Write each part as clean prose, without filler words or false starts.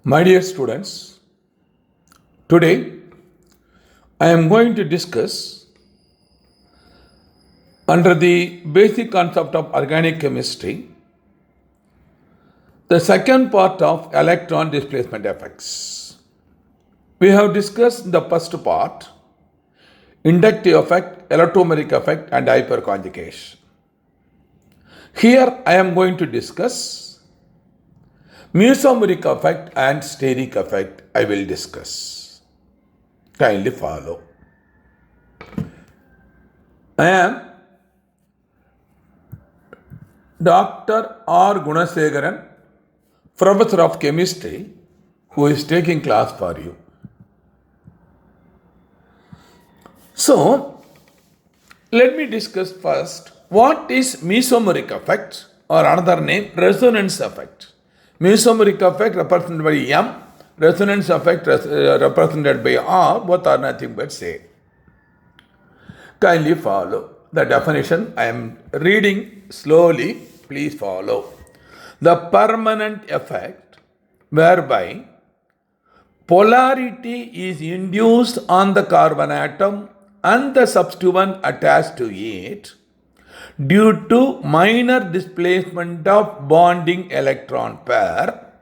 My dear students, today I am going to discuss under the basic concept of organic chemistry the second part of electron displacement effects. We have discussed in the first part inductive effect, electromagnetic effect and hyperconjugation. Here I am going to discuss mesomeric effect and steric effect. I will discuss. Kindly follow. I am Dr. R. Gunasegaran, Professor of Chemistry, who is taking class for you. So, let me discuss first what is mesomeric effect or another name resonance effect. Mesomeric effect represented by M, resonance effect represented by R, both are nothing but same. Kindly follow the definition. I am reading slowly. Please follow. The permanent effect whereby polarity is induced on the carbon atom and the substituent attached to it due to minor displacement of bonding electron pair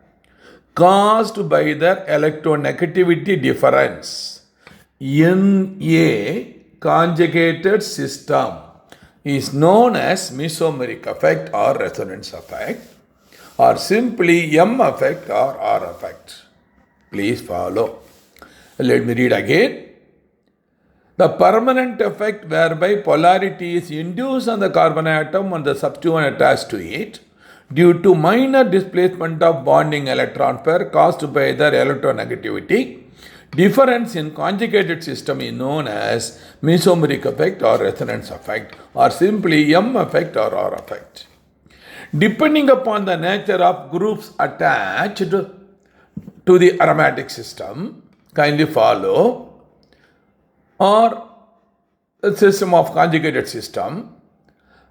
caused by the electronegativity difference in a conjugated system is known as mesomeric effect or resonance effect or simply M effect or R effect. Please follow. Let me read again. The permanent effect whereby polarity is induced on the carbon atom and the substituent attached to it due to minor displacement of bonding electron pair caused by their electronegativity difference in conjugated system is known as mesomeric effect or resonance effect or simply M effect or R effect. Depending upon the nature of groups attached to the aromatic system, kindly follow, or a system of conjugated system,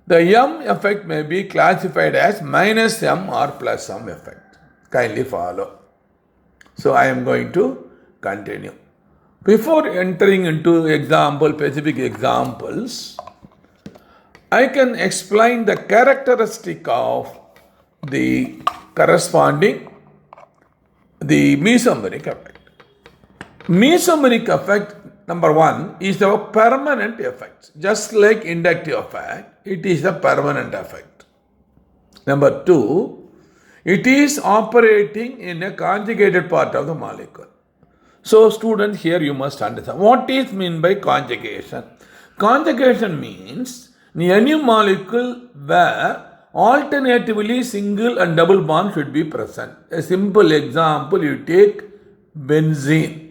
the M effect may be classified as minus M or plus M effect. Kindly follow. So I am going to continue. Before entering into specific examples, I can explain the characteristic of the corresponding the mesomeric effect. Mesomeric effect, number one, is a permanent effect. Just like inductive effect, it is a permanent effect. Number two, it is operating in a conjugated part of the molecule. So, students, here you must understand what is meant by conjugation. Conjugation means any molecule where alternatively single and double bond should be present. A simple example, you take benzene.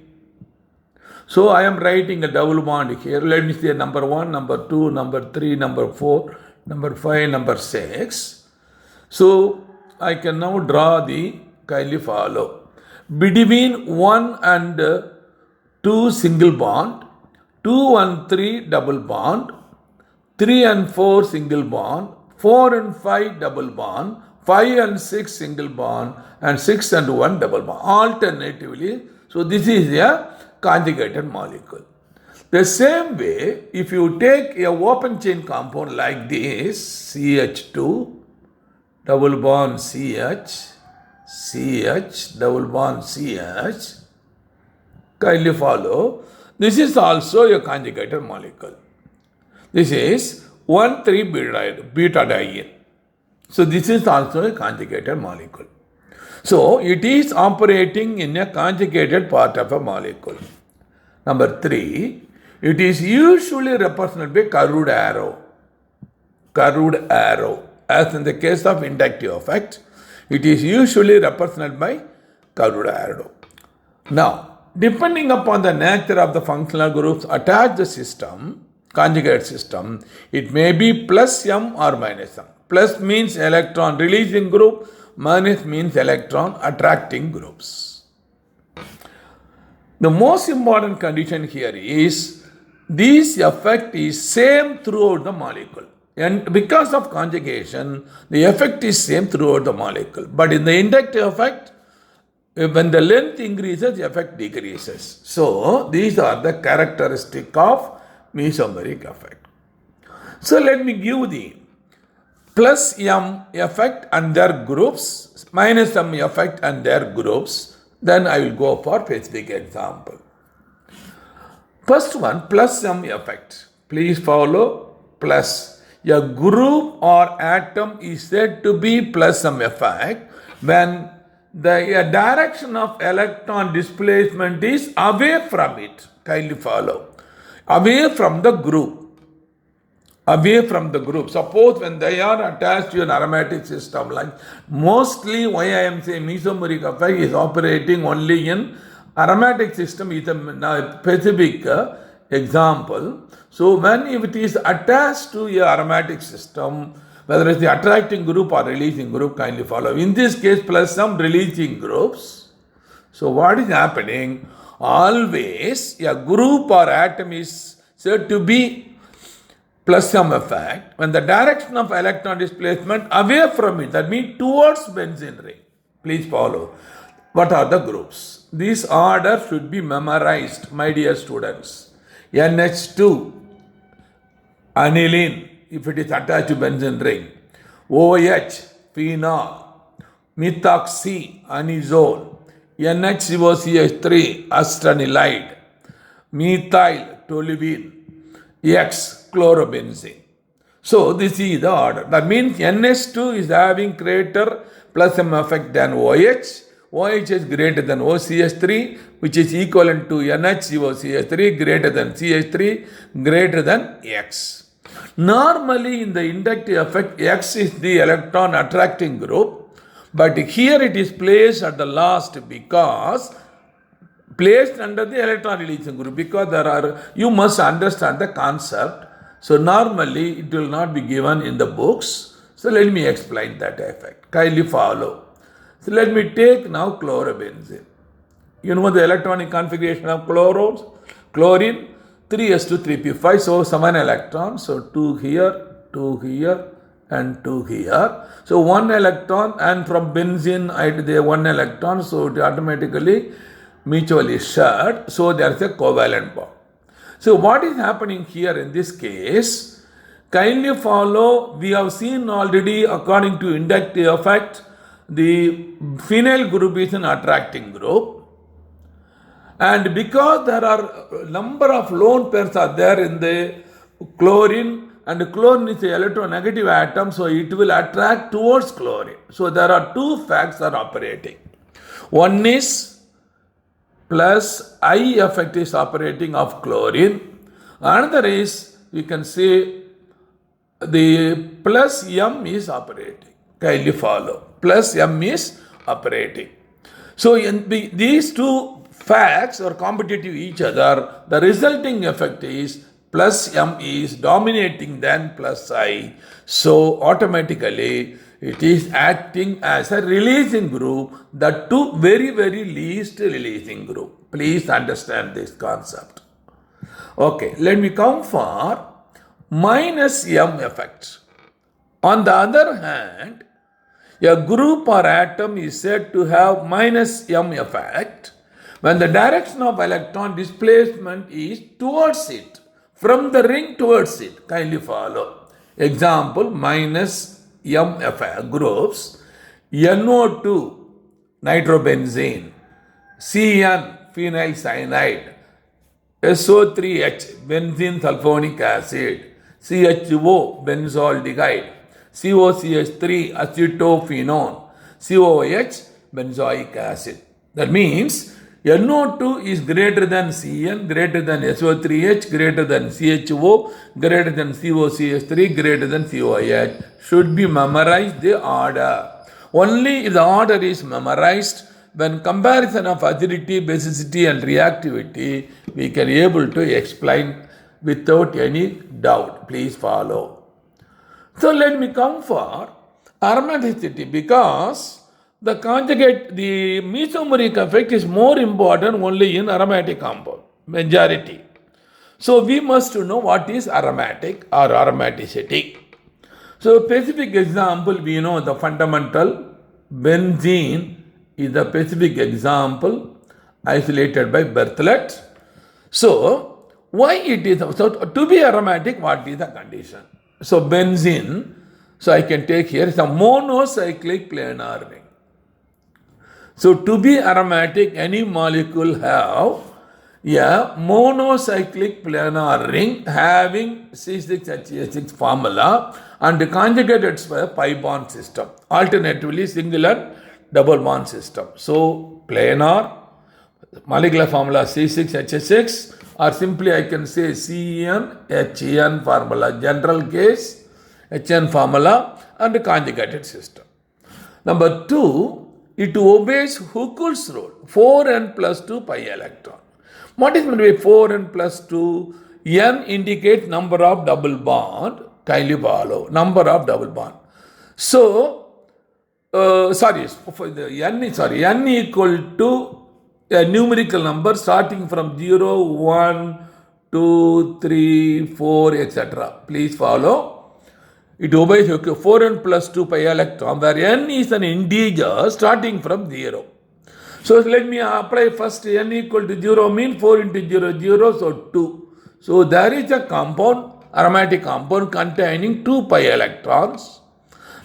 So I am writing a double bond here. Let me say number 1, number 2, number 3, number 4, number 5, number 6. So I can now draw the, kindly follow. Between 1 and 2 single bond, 2 and 3 double bond, 3 and 4 single bond, 4 and 5 double bond, 5 and 6 single bond, and 6 and 1 double bond. Alternatively, so this is a conjugated molecule. The same way, if you take a open chain compound like this, CH2, double bond CH, CH, double bond CH, kindly follow, this is also a conjugated molecule. This is 1,3-butadiene. So this is also a conjugated molecule. So it is operating in a conjugated part of a molecule. Number 3, it is usually represented by curved arrow. Curved arrow. As in the case of inductive effect, it is usually represented by curved arrow. Now, depending upon the nature of the functional groups attached to the system, conjugate system, it may be plus M or minus M. Plus means electron releasing group, minus means electron attracting groups. The most important condition here is this effect is same throughout the molecule. And because of conjugation, the effect is same throughout the molecule. But in the inductive effect, when the length increases, effect decreases. So these are the characteristic of mesomeric effect. So let me give the plus M effect and their groups, minus M effect and their groups. Then I will go for specific example. First one, plus M effect. Please follow plus. A group or atom is said to be plus M effect when the direction of electron displacement is away from it. Kindly follow. Away from the group. Away from the group. Suppose when they are attached to an aromatic system, like mostly why I am saying mesomeric effect is operating only in aromatic system is a specific example. So when if it is attached to a aromatic system, whether it's the attracting group or releasing group, kindly follow. In this case, plus some releasing groups. So what is happening? Always a group or atom is said to be plus some effect when the direction of electron displacement away from it, that means towards benzene ring. Please follow. What are the groups? This order should be memorized, my dear students. NH2, aniline, if it is attached to benzene ring. OH, phenol. Methoxy, anisole. NHCOCH3, acetanilide. Methyl, toluene. X, chlorobenzene. So this is the order. That means NH2 is having greater plus M effect than OH. OH is greater than OCH3, which is equivalent to NHCOCH3 greater than CH3 greater than X. Normally in the inductive effect, X is the electron attracting group, but here it is placed at the last because placed under the electron releasing group, because you must understand the concept. So normally it will not be given in the books. So let me explain that effect. Kindly follow. So let me take now chlorobenzene. You know the electronic configuration of chlorine 3s2 3p5, so 7 electrons, so 2 here, 2 here and 2 here. So 1 electron, and from benzene I there 1 electron, so it automatically mutually shared, so there is a covalent bond. So what is happening here in this case? Kindly follow, we have seen already according to inductive effect, the phenyl group is an attracting group. And because there are number of lone pairs are there in the chlorine, and chlorine is an electronegative atom, so it will attract towards chlorine. So there are two facts are operating. One is plus I effect is operating of chlorine. Another is, we can say, the plus M is operating. Kindly follow. Plus M is operating. So in these two facts are competitive each other. The resulting effect is plus M is dominating than plus I. So automatically it is acting as a releasing group, the two very least releasing group. Please understand this concept. Okay, let me come for minus M effect. On the other hand, a group or atom is said to have minus M effect when the direction of electron displacement is towards it, from the ring towards it. Kindly follow. Example, minus M effect groups: NO2, nitrobenzene; CN, phenyl cyanide; SO3H, benzene sulfonic acid; CHO, benzaldehyde; COCH3, acetophenone; COOH, benzoic acid. That means NO2 is greater than CN, greater than SO3H, greater than CHO, greater than COCH3, greater than COOH. Should be memorized the order. Only if the order is memorized, when comparison of acidity, basicity and reactivity, we can able to explain without any doubt. Please follow. So let me come for aromaticity, because the mesomeric effect is more important only in aromatic compound, majority. So we must know what is aromatic or aromaticity. So specific example, we know the fundamental benzene is the specific example isolated by Berthollet. So, why it is, so to be aromatic, what is the condition? So, benzene, so I can take here is a monocyclic planar ring. So, to be aromatic, any molecule have a monocyclic planar ring having C6H6 formula and conjugated by a pi bond system. Alternatively, singular double bond system. So, planar, molecular formula C6H6, or simply I can say CN formula, general case, HN formula, and conjugated system. Number 2, it obeys Huckel's rule, 4n plus 2 pi electron. What is meant by 4n plus 2? N indicates number of double bond, kindly follow, number of double bond. So, n equal to a numerical number starting from 0, 1, 2, 3, 4, etc. Please follow. It obeys 4n plus 2 pi electron, where n is an integer starting from 0. So let me apply first n equal to 0 mean 4 into 0, 0, so 2. So there is a compound, aromatic compound containing 2 pi electrons.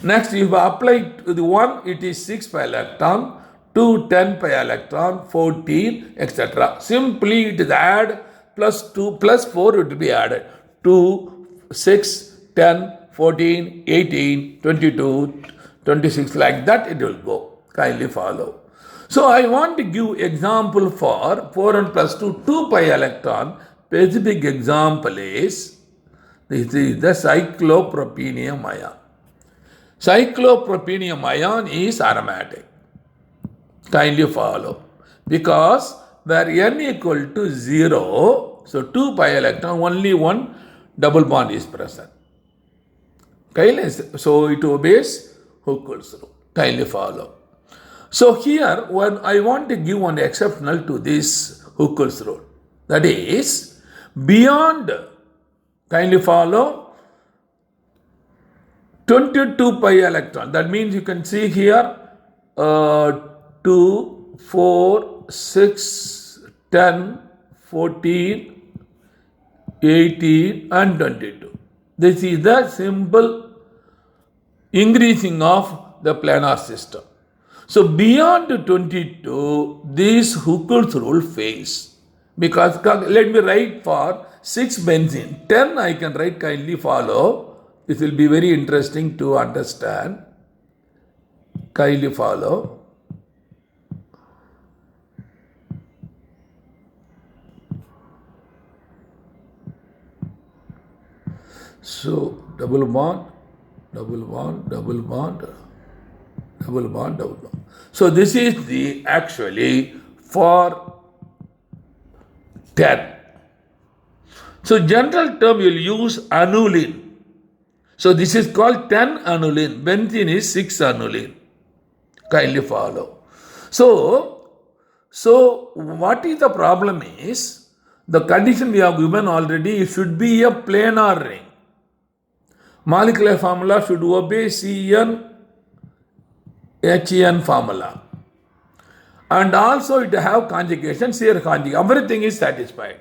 Next, if I apply to the 1, it is 6 pi electron, 2, 10 pi electron, 14, etc. Simply it is add plus 2 plus 4 it will be added. 2, 6, 10, 14, 18, 22, 26, like that it will go. Kindly follow. So I want to give example for 4n plus 2, 2 pi electron. Specific example is, this is the cyclopropenium ion. Cyclopropenium ion is aromatic. Kindly follow. Because where n equal to 0, so 2 pi electron, only one double bond is present. Kindly, so it obeys Huckel's rule. Kindly follow. So here, when I want to give one exceptional to this Huckel's rule, that is beyond, kindly follow, 22 pi electron. That means you can see here 2, 4, 6, 10, 14, 18 and 22. This is the simple increasing of the planar system. So beyond 22, this Huckel's rule fails. Because let me write for 6 benzene. 10 I can write, kindly follow. This will be very interesting to understand. Kindly follow. So double bond, double bond, double bond, double bond, double bond. So this is the actually for 10. So general term you will use annuline. So this is called 10 annuline. Benzene is 6 annuline. Kindly follow. So what is the problem is, the condition we have given already, it should be a planar ring. Molecular formula should obey CN HN formula. And also it have conjugation, shear conjugation. Everything is satisfied.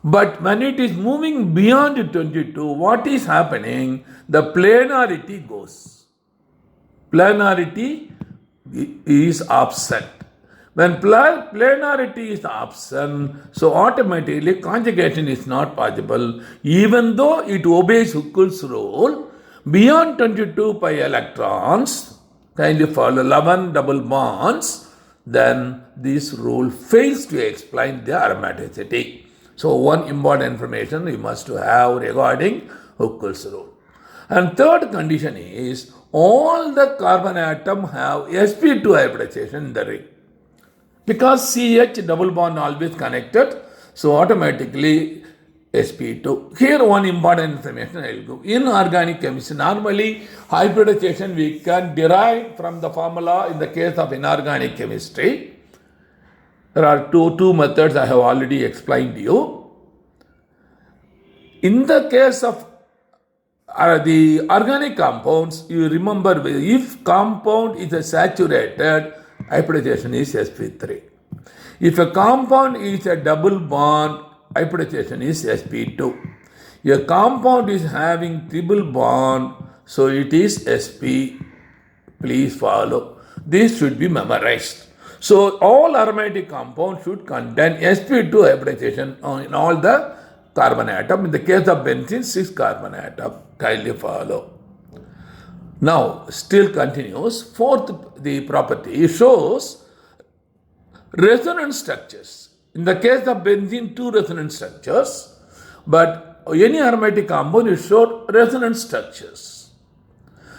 But when it is moving beyond 22, what is happening? The planarity goes. Planarity is absent. When planarity is absent, so automatically conjugation is not possible. Even though it obeys Huckel's rule, beyond 22 pi electrons, kindly follow 11 double bonds, then this rule fails to explain the aromaticity. So one important information we must have regarding Huckel's rule. And third condition is, all the carbon atom have sp2 hybridization in the ring. Because CH double bond always connected, so automatically sp2. Here one important information I will give. In organic chemistry, normally hybridization we can derive from the formula in the case of inorganic chemistry. There are two methods I have already explained to you. In the case of the organic compounds, you remember if compound is saturated hybridization is sp3. If a compound is a double bond, hybridization is sp2. A compound is having triple bond, so it is sp. Please follow. This should be memorized. So all aromatic compounds should contain sp2 hybridization in all the carbon atom. In the case of benzene, 6 carbon atom. Kindly follow. Now, still continues. Fourth, the property shows resonance structures. In the case of benzene, 2 resonance structures, but any aromatic compound is shown resonance structures.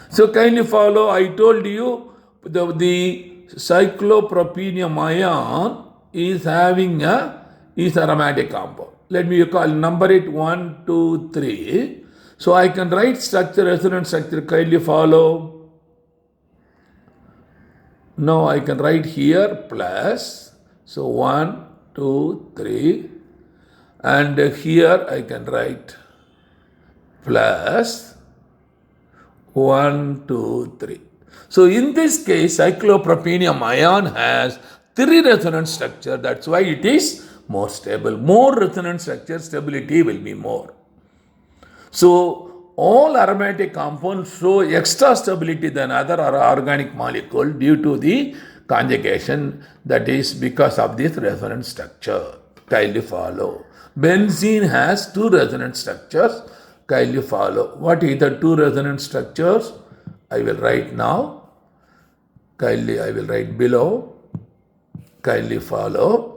So kindly follow. I told you the cyclopropenium ion is having is aromatic compound. Let me number it 1, 2, 3. So I can write structure, resonance structure. Kindly follow. Now I can write here plus. So 1, 2, 3. And here I can write plus 1, 2, 3. So in this case, cyclopropenium ion has 3 resonance structure. That's why it is more stable. More resonance structure, stability will be more. So all aromatic compounds show extra stability than other organic molecule due to the conjugation, that is because of this resonance structure. Kindly follow. Benzene has 2 resonance structures. Kindly follow. What is the 2 resonance structures? I will write now. Kindly I will write below. Kindly follow.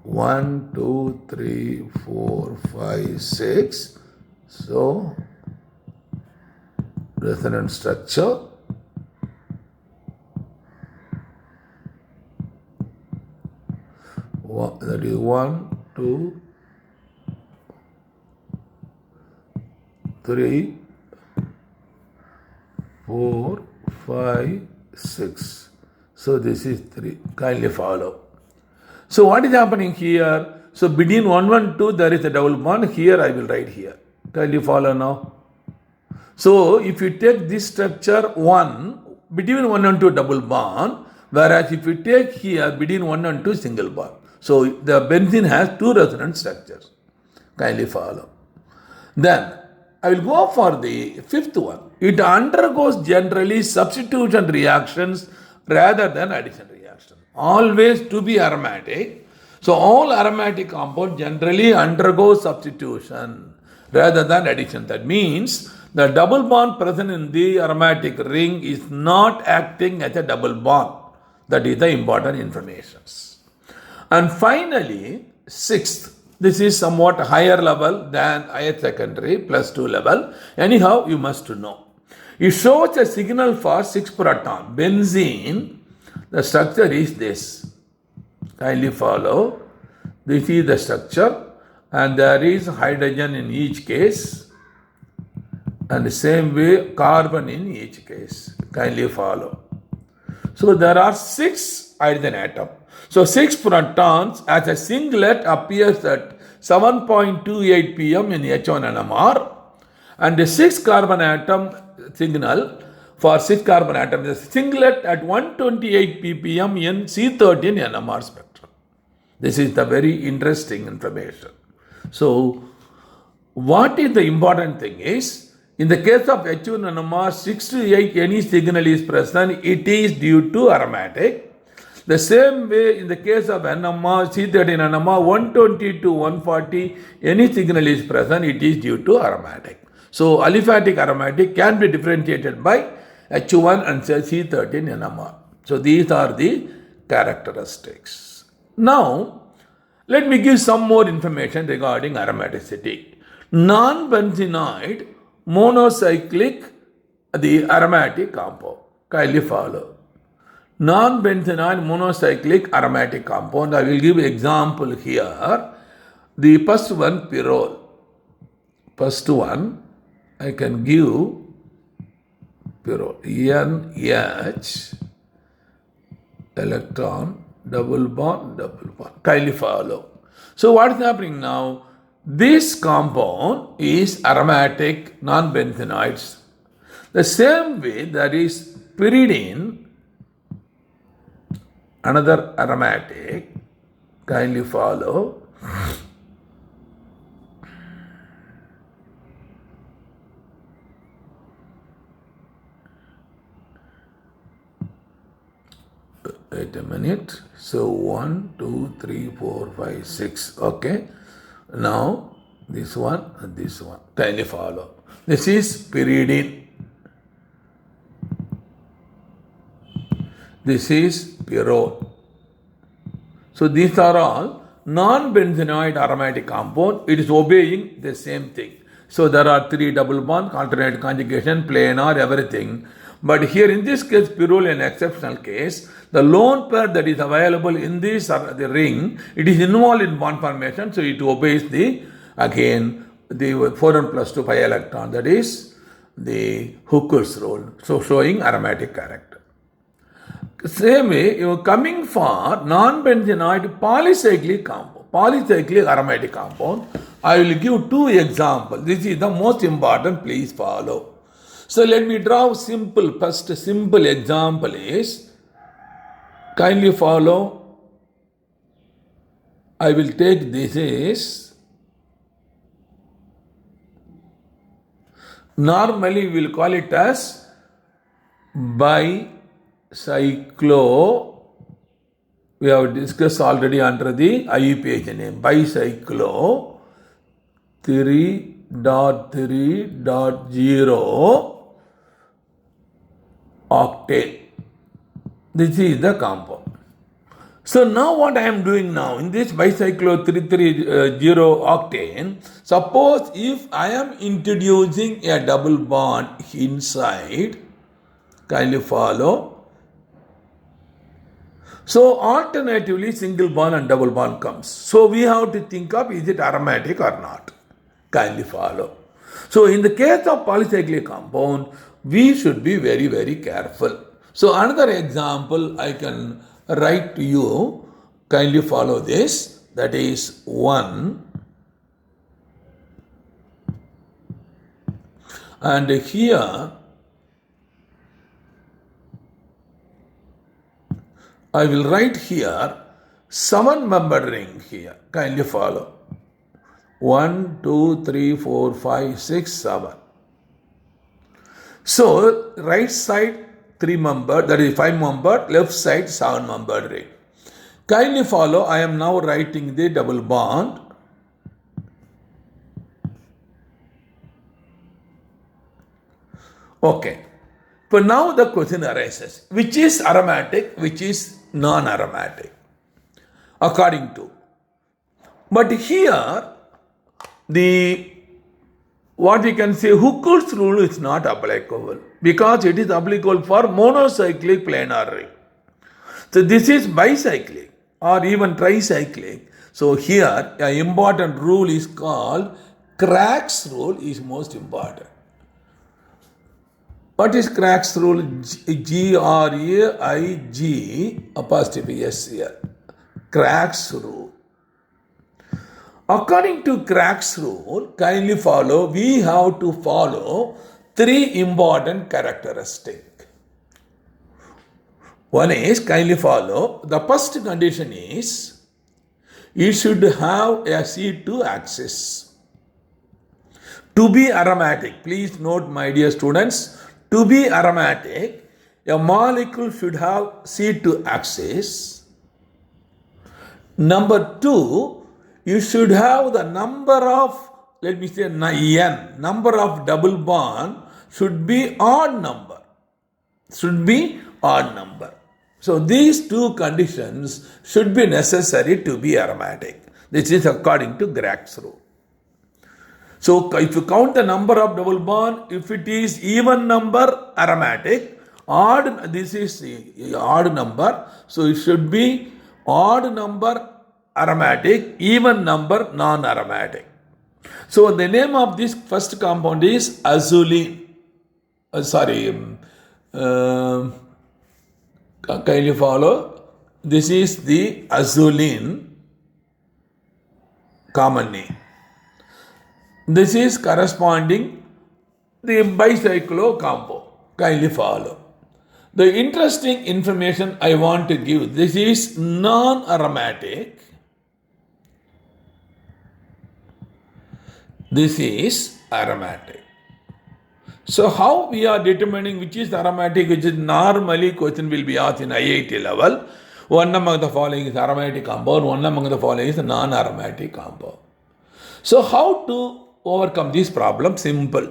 1, 2, 3, 4, 5, 6. So, resonance structure. That is 1, 2, 3, 4, 5, 6. So, this is 3. Kindly follow. So what is happening here? So between 1, 1, 2 there is a double bond. Here I will write here. Kindly follow now. So if you take this structure 1, between 1 and 2 double bond, whereas if you take here between 1 and 2 single bond. So the benzene has 2 resonance structures. Kindly follow. Then I will go for the fifth one. It undergoes generally substitution reactions rather than addition reactions. Always to be aromatic. So all aromatic compounds generally undergo substitution rather than addition. That means the double bond present in the aromatic ring is not acting as a double bond. That is the important information. And finally, sixth, this is somewhat higher level than higher secondary plus 2 level. Anyhow, you must know. It shows a signal for 6 proton. Benzene, the structure is this. Kindly follow. This is the structure and there is hydrogen in each case and the same way carbon in each case. Kindly follow. So there are 6 hydrogen atoms. So 6 protons as a singlet appears at 7.28 pm in H1NMR and the 6 carbon atom signal for 6 carbon atom is singlet at 128 ppm in C13 NMR spectrum. This is the very interesting information. So what is the important thing is, in the case of H1 NMR 6 to 8 any signal is present, it is due to aromatic. The same way in the case of NMR, C13 NMR 120 to 140 any signal is present, it is due to aromatic. So aliphatic aromatic can be differentiated by H1 and C13 NMR. So these are the characteristics. Now, let me give some more information regarding aromaticity. Non-benzenoid monocyclic, the aromatic compound. Kindly follow. Non-benzenoid monocyclic aromatic compound. I will give example here. The first one, pyrrole. First one, I can give pyrrole. NH, electron, double bond, double bond. Kindly follow. So what is happening now? This compound is aromatic non-benzenoids. The same way there is pyridine, another aromatic. Kindly follow. Wait a minute. So 1, 2, 3, 4, 5, 6. Okay. Now this one and this one. Kindly follow. This is pyridine. This is pyrrole. So these are all non-benzenoid aromatic compound. It is obeying the same thing. So there are 3 double bond, alternate conjugation, planar, everything. But here in this case, pyrrole an exceptional case. The lone pair that is available in this the ring, it is involved in bond formation. So it obeys the 4n plus 2 pi electron. That is the Hooker's rule. So showing aromatic character. Same way, you are coming for non-benzenoid polycyclic compound, polycyclic aromatic compound. I will give 2 examples. This is the most important, please follow. So let me draw simple, first simple example is, kindly follow. I will take this is, normally we will call it as bicyclo. We have discussed already under the IUPAC name. Bicyclo 3.3.0 octane. This is the compound. So now what I am doing now in this bicyclo 330 octane, suppose if I am introducing a double bond inside, kindly follow. So alternatively single bond and double bond comes. So we have to think of is it aromatic or not. Kindly follow. So in the case of polycyclic compound, we should be very, very careful. So another example I can write to you. Kindly follow this. That is 1. And here I will write here 7-membered ring here. Kindly follow. 1, 2, 3, 4, 5, 6, 7. So right side 3-membered, that is 5-membered, left side 7-membered ring. Kindly follow. I am now writing the double bond. Okay. But now the question arises, which is aromatic, which is non-aromatic, according to. But here, what we can say, Hooker's rule is not applicable because it is applicable for monocyclic planar ring. So this is bicyclic or even tricyclic. So here, an important rule is called Craig's rule is most important. What is Craig's rule? G-R-A-I-G apostrophe S here. Craig's rule. According to Craig's rule, kindly follow, we have to follow 3 important characteristics. One is, kindly follow, the first condition is, it should have a C2 axis. To be aromatic, please note my dear students, to be aromatic, a molecule should have C2 axis. Number 2, you should have the number of, let me say n, number of double bond should be odd number. Should be odd number. So these 2 conditions should be necessary to be aromatic. This is according to Craig's rule. So if you count the number of double bond, if it is even number aromatic, odd, this is odd number, so it should be odd number aromatic, even number non-aromatic. So the name of this first compound is azulene. Kindly follow. This is the azulene common name. This is corresponding the bicyclo compound. Kindly follow. The interesting information I want to give, this is non-aromatic. This is aromatic. So how we are determining which is aromatic, which is normally question will be asked in IIT level. One among the following is aromatic compound, one among the following is non-aromatic compound. So how to overcome this problem? Simple.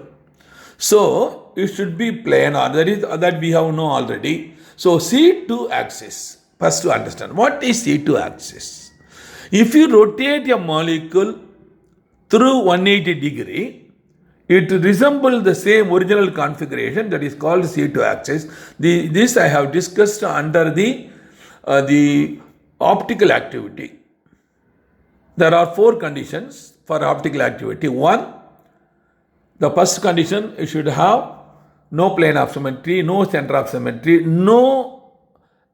So it should be planar, that we have know already. So C2 axis, first to understand what is C2 axis. If you rotate a molecule through 180 degree, it resembles the same original configuration, that is called C2 axis. This I have discussed under the optical activity. There are 4 conditions for optical activity. 1, the first condition, you should have no plane of symmetry, no center of symmetry, no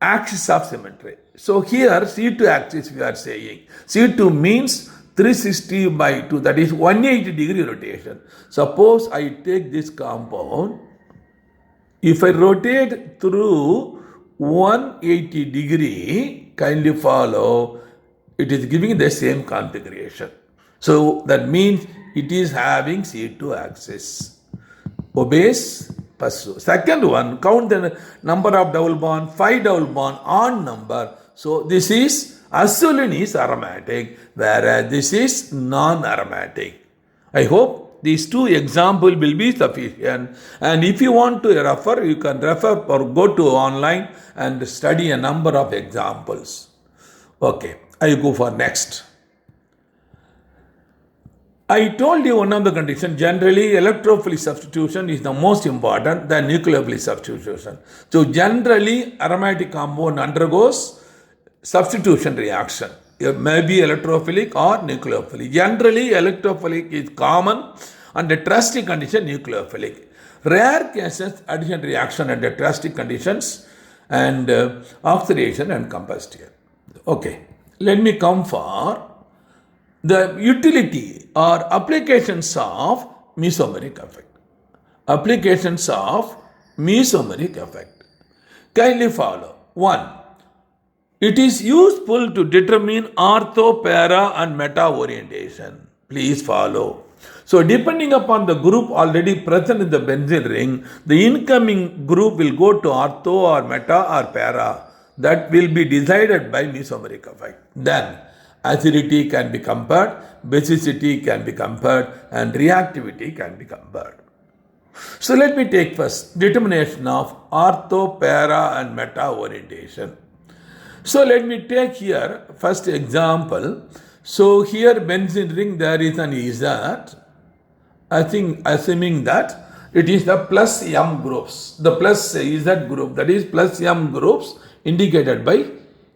axis of symmetry. So here C2 axis we are saying. C2 means 360 by 2, that is 180 degree rotation. Suppose I take this compound, if I rotate through 180 degree, kindly follow, it is giving the same configuration. So that means it is having C2 axis. Obeys, pursue. Second one, count the number of double bond, 5 double bond on number. So this is acetylene is aromatic, whereas this is non-aromatic. I hope these 2 examples will be sufficient. And if you want to refer, you can refer or go to online and study a number of examples. Okay, I go for next. I told you one of the conditions, generally electrophilic substitution is the most important than nucleophilic substitution. So generally aromatic compound undergoes substitution reaction. It may be electrophilic or nucleophilic. Generally electrophilic is common, under trusting condition nucleophilic. Rare cases addition reaction under trusting conditions and oxidation and combustion. Okay, let me come for the utility or applications of mesomeric effect. Applications of mesomeric effect. Kindly follow. 1. It is useful to determine ortho, para and meta orientation. Please follow. So depending upon the group already present in the benzene ring, the incoming group will go to ortho or meta or para. That will be decided by mesomeric effect. Then acidity can be compared, basicity can be compared, and reactivity can be compared. So let me take first determination of ortho, para and meta orientation. So let me take here first example. So here benzene ring there is an Z. I think assuming that it is the plus M groups, the plus Z group, that is plus M groups indicated by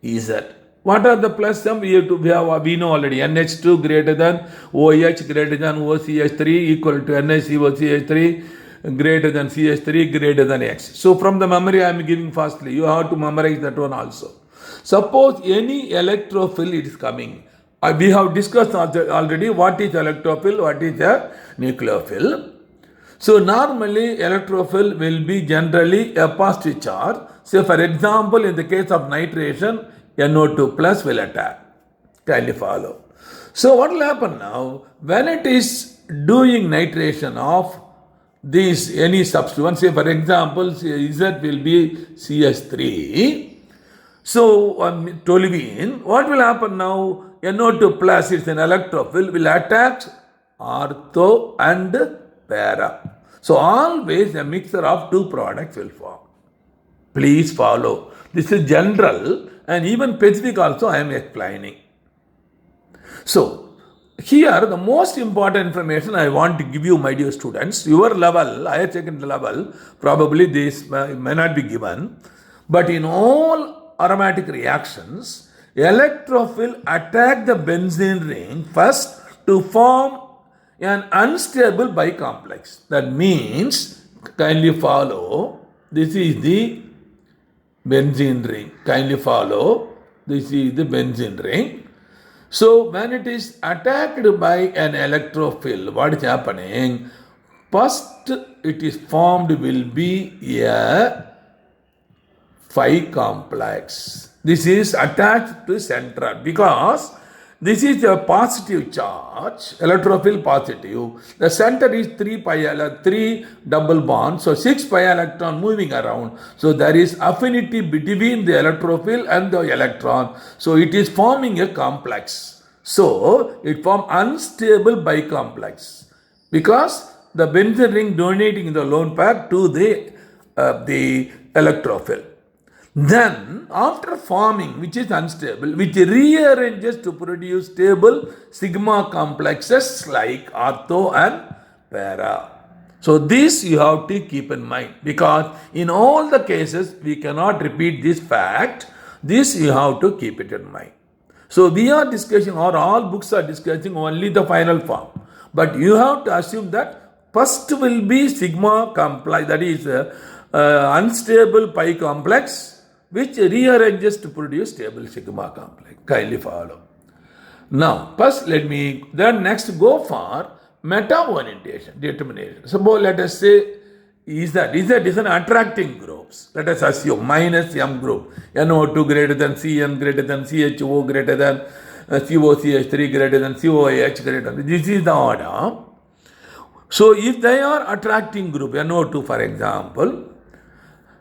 Z. What are the plus M? We know already. NH2 greater than OH greater than OCH3 equal to NHCOCH3 greater than CH3 greater than X. So from the memory I am giving fastly. You have to memorize that one also. Suppose any electrophil is coming. We have discussed already what is electrophil, what is a nucleophil. So normally electrophil will be generally a positive charge. Say for example in the case of nitration, NO2 plus will attack. Kindly follow. So what will happen now? When it is doing nitration of these any substituent, say for example Z will be CH3. So toluene, what will happen now? NO2 plus is an electrophil will attack ortho and para. So always a mixture of 2 products will form. Please follow. This is general and even specific also I am explaining. So here the most important information I want to give you, my dear students, your level, higher secondary level, probably this may not be given, but in all aromatic reactions, electrophil attack the benzene ring first to form an unstable bicomplex. That means, kindly follow, this is the benzene ring. Kindly follow, this is the benzene ring. So when it is attacked by an electrophil, what is happening? first it is formed will be a phi complex. This is attached to central because this is a positive charge, electrophile positive. The center is 3 double bonds, so 6 pi electron moving around. So there is affinity between the electrophile and the electron. So it is forming a complex. So it forms unstable bicomplex because the benzene ring donating the lone pair to the electrophile. Then, after forming, which is unstable, which rearranges to produce stable sigma complexes like ortho and para. So, this you have to keep in mind because in all the cases we cannot repeat this fact. This you have to keep it in mind. So, we are discussing, or all books are discussing only the final form. But you have to assume that first will be sigma complex, that is unstable pi complex, which rearranges to produce stable sigma complex. Kindly follow. Now, first then next go for meta-orientation, determination. Suppose let us say, is an attracting groups. Let us assume minus M group, NO2 greater than Cn greater than CHO greater than COCH3 greater than COH greater than. This is the order. So, if they are attracting group, NO2 for example,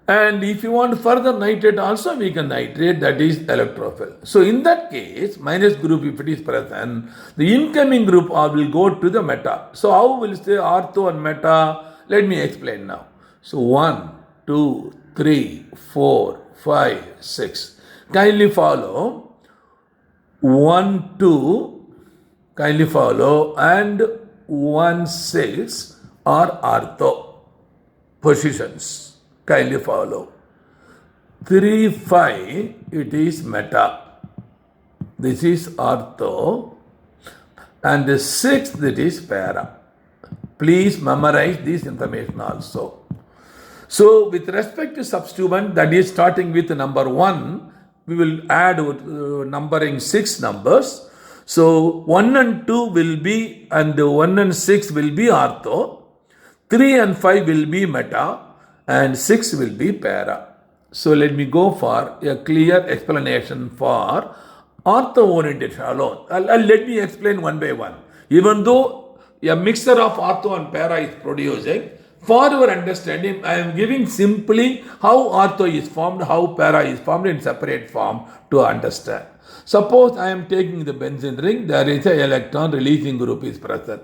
and if you want further nitrate also, we can nitrate, that is electrophile. So in that case, minus group if it is present, the incoming group will go to the meta. So how will say ortho and meta? Let me explain now. So 1, 2, 3, 4, 5, 6. Kindly follow. 1, 2, kindly follow, and 1, 6 are ortho positions. Kindly follow. 3, 5, it is meta. This is ortho. And the 6th, it is para. Please memorize this information also. So, with respect to substituent, that is starting with number 1, we will add numbering 6 numbers. So, 1 and 2 will be, and 1 and 6 will be ortho. 3 and 5 will be meta. And 6 will be para. So let me go for a clear explanation for ortho-orientation alone. Let me explain one by one. Even though a mixture of ortho and para is producing, for your understanding, I am giving simply how ortho is formed, how para is formed in separate form to understand. Suppose I am taking the benzene ring, there is an electron releasing group is present.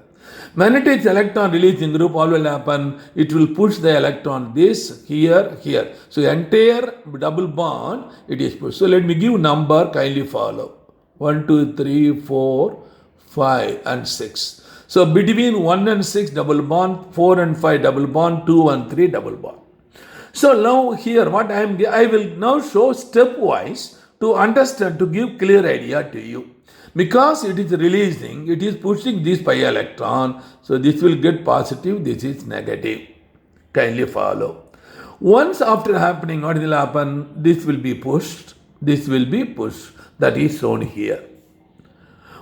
When it is electron releasing group, what will happen? It will push the electron this, here, here. So entire double bond, it is pushed. So let me give number, kindly follow. 1, 2, 3, 4, 5 and 6. So between 1 and 6 double bond, 4 and 5 double bond, 2 and 3 double bond. So now here what I will now show stepwise to understand, to give clear idea to you. Because it is releasing, it is pushing this pi electron. So this will get positive, this is negative. Kindly follow. Once after happening, what will happen? This will be pushed, this will be pushed. That is shown here.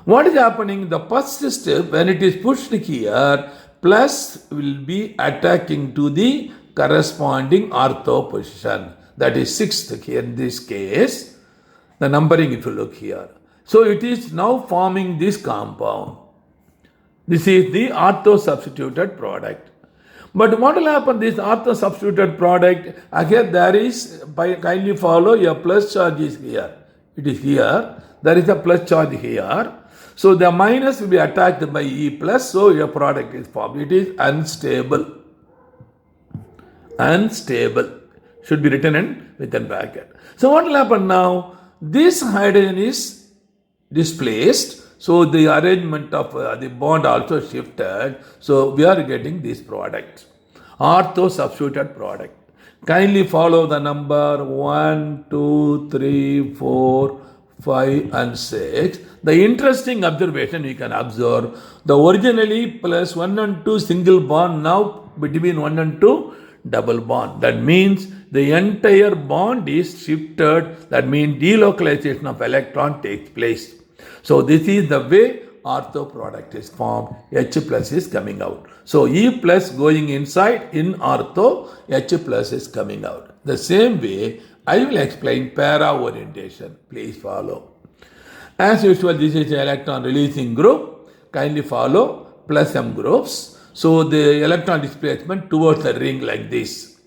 What is happening? The first step, when it is pushed here, plus will be attacking to the corresponding ortho position. That is 6th here in this case. The numbering, if you look here. So it is now forming this compound. This is the ortho substituted product. But what will happen? This ortho substituted product, again there is, kindly follow, a plus charge is here. It is here. There is a plus charge here. So the minus will be attacked by E plus. So your product is formed. It is unstable. Unstable. Should be written in within bracket. So what will happen now? This hydrogen is displaced, so the arrangement of the bond also shifted, so we are getting this product, ortho substituted product. Kindly follow the number 1, 2, 3, 4, 5 and 6. The interesting observation you can observe, the originally plus 1 and 2 single bond, now between 1 and 2 double bond. That means the entire bond is shifted. That means delocalization of electron takes place. So this is the way ortho product is formed, H plus is coming out. So E plus going inside, in ortho, H plus is coming out. The same way, I will explain para orientation. Please follow. As usual, this is the electron releasing group. Kindly follow plus M groups. So the electron displacement towards the ring like this.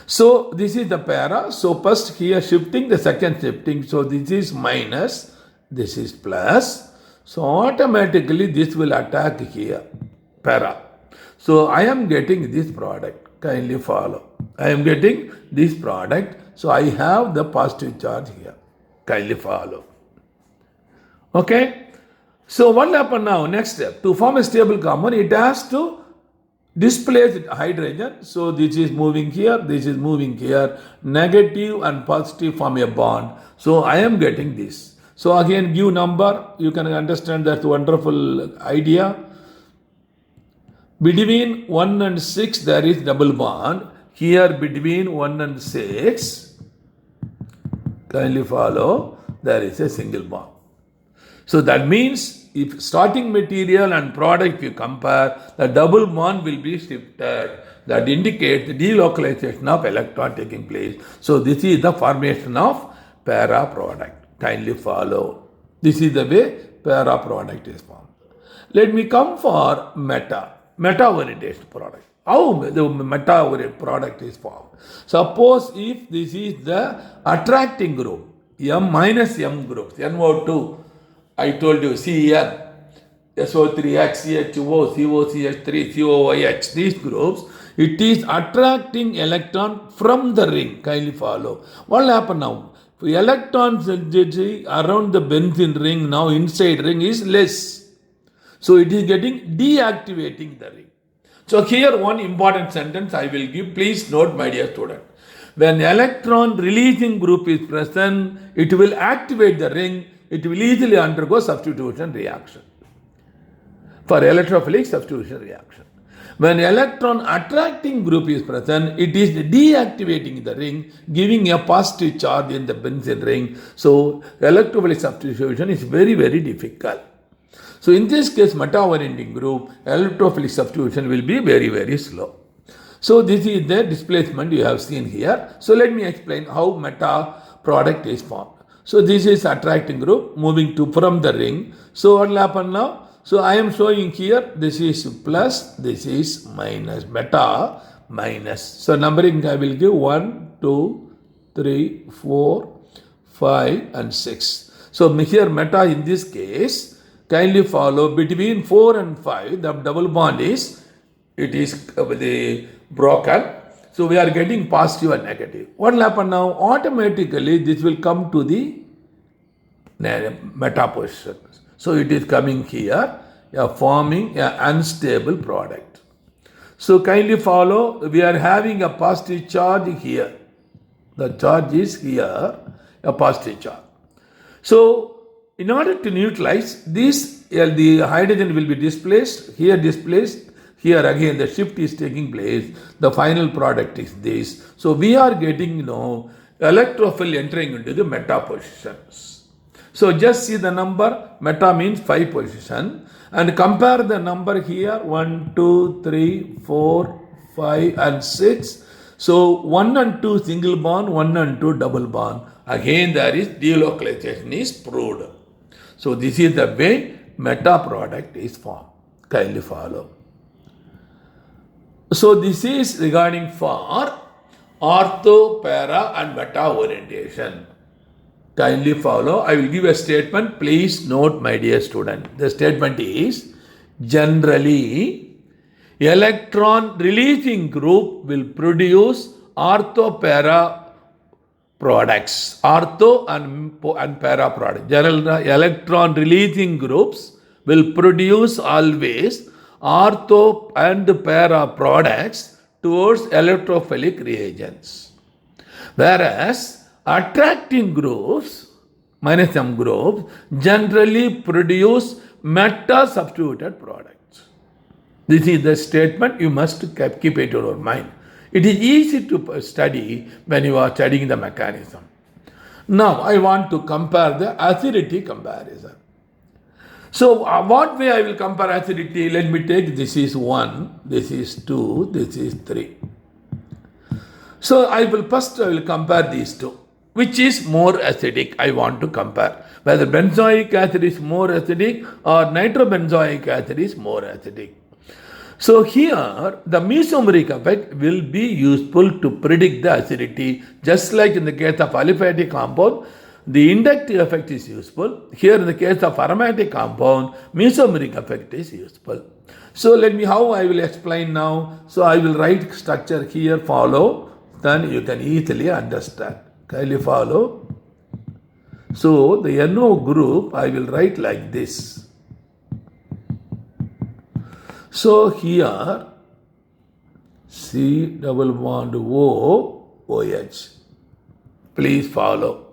So this is the para. So first here shifting, the second shifting. So this is minus, this is plus. So automatically this will attack here, para. So I am getting this product. Kindly follow. I am getting this product. So I have the positive charge here. Kindly follow. Okay. So what will happen now? Next step. To form a stable compound, it has to displace hydrogen. So this is moving here, this is moving here. Negative and positive form a bond. So I am getting this. So again give number. You can understand that wonderful idea. Between 1 and 6 there is double bond. Here between 1 and 6, kindly follow, there is a single bond. So that means if starting material and product you compare, the double bond will be shifted. That indicates the delocalization of electron taking place. So this is the formation of para product. Kindly follow. This is the way para product is formed. Let me come for meta orientation product. How the meta product is formed? Suppose if this is the attracting group, M minus M groups, NO2, I told you CN, SO3H, CHO, COCH3, COOH, these groups, it is attracting electron from the ring. Kindly follow. What will happen now? Electrons around the benzene ring, now inside ring is less. So it is getting deactivating the ring. So here one important sentence I will give. Please note, my dear student. When electron releasing group is present, it will activate the ring. It will easily undergo substitution reaction. For electrophilic substitution reaction. When electron attracting group is present, it is deactivating the ring, giving a positive charge in the benzene ring. So electrophilic substitution is very, very difficult. So in this case, meta-orienting group, electrophilic substitution will be very, very slow. So this is the displacement you have seen here. So let me explain how meta product is formed. So this is attracting group moving to from the ring. So what will happen now? So I am showing here, this is plus, this is minus, meta, minus. So numbering I will give 1, 2, 3, 4, 5 and 6. So here meta in this case, kindly follow between 4 and 5, the double bond is, it is broken. So we are getting positive and negative. What will happen now? Automatically this will come to the meta position. So it is coming here, forming an unstable product. So kindly follow, we are having a positive charge here. The charge is here, a positive charge. So in order to neutralize this, the hydrogen will be displaced, here again the shift is taking place, the final product is this. So we are getting, electrophile entering into the meta positions. So just see the number, meta means 5 position, and compare the number here, 1, 2, 3, 4, 5 and 6. So 1 and 2 single bond, 1 and 2 double bond. Again there is delocalization is proved. So this is the way meta product is formed. Kindly follow. So this is regarding for ortho, para and meta orientation. Kindly follow. I will give a statement. Please note, my dear student. The statement is, generally, electron releasing group will produce ortho-para products. Ortho and para products. General electron releasing groups will produce always ortho and para products towards electrophilic reagents. Whereas attracting groups, minus M groups, generally produce meta-substituted products. This is the statement you must keep it in your mind. It is easy to study when you are studying the mechanism. Now, I want to compare the acidity comparison. So, what way I will compare acidity? Let me take this is 1, this is 2, this is 3. So, I will compare these two. Which is more acidic? I want to compare whether benzoic acid is more acidic or nitrobenzoic acid is more acidic. So here the mesomeric effect will be useful to predict the acidity, just like in the case of aliphatic compound. The inductive effect is useful. Here in the case of aromatic compound, mesomeric effect is useful. So let me how I will explain now. So I will write structure here, follow, then you can easily understand. Kindly follow. So the NO group I will write like this. So here C double bond O, OH. Please follow.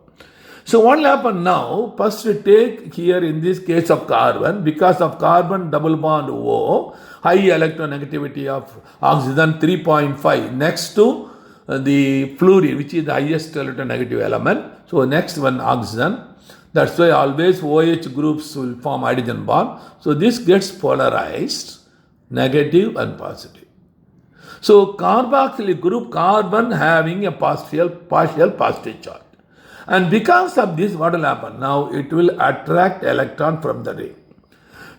So what will happen now? First we take here in this case of carbon, because of carbon double bond O, high electronegativity of oxygen 3.5 next to the fluorine, which is the highest electronegative element. So next one oxygen. That's why always OH groups will form hydrogen bond. So this gets polarized, negative and positive. So carboxylic group, carbon having a partial positive charge. And because of this, what will happen? Now it will attract electron from the ring.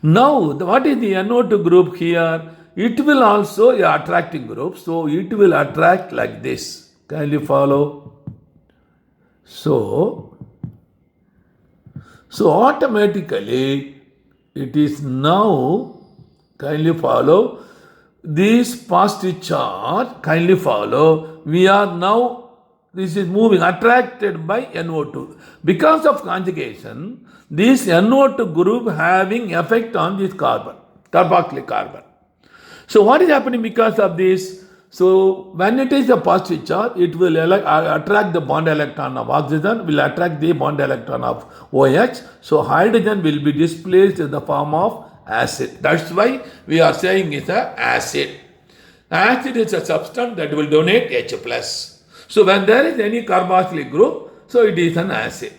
Now, what is the NO2 group here? It will also attracting group. So it will attract like this. Kindly follow. So automatically it is now, kindly follow, this positive charge, kindly follow, we are now, this is moving, attracted by NO2. Because of conjugation, this NO2 group having effect on this carbon, carboxylic carbon. So what is happening because of this? So when it is a positive charge, it will attract the bond electron of oxygen, will attract the bond electron of OH. So hydrogen will be displaced in the form of acid. That's why we are saying it's an acid. Acid is a substance that will donate H+. So when there is any carboxylic group, so it is an acid.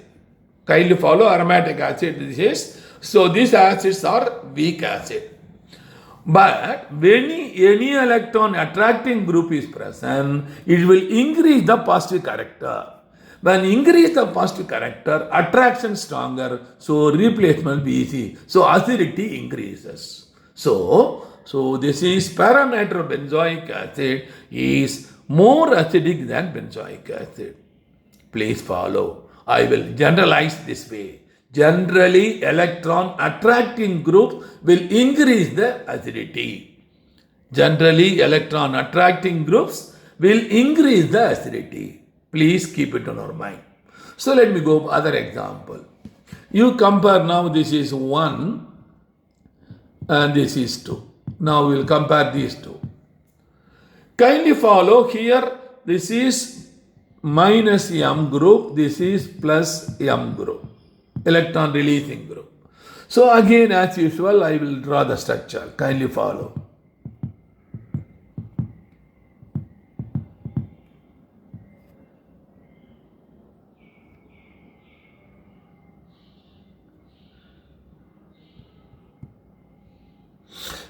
Kindly follow aromatic acid. This is, so these acids are weak acid. But when any electron attracting group is present, it will increase the positive character. When increase the positive character, attraction stronger, so replacement will be easy. So acidity increases. So this is para-nitrobenzoic acid is more acidic than benzoic acid. Please follow. I will generalize this way. Generally, electron attracting group will increase the acidity. Generally, electron attracting groups will increase the acidity. Please keep it on our mind. So let me go other example. You compare now, this is 1 and this is 2. Now we will compare these two. Kindly follow here, this is minus M group, this is plus M group, electron releasing group. So again, as usual, I will draw the structure. Kindly follow.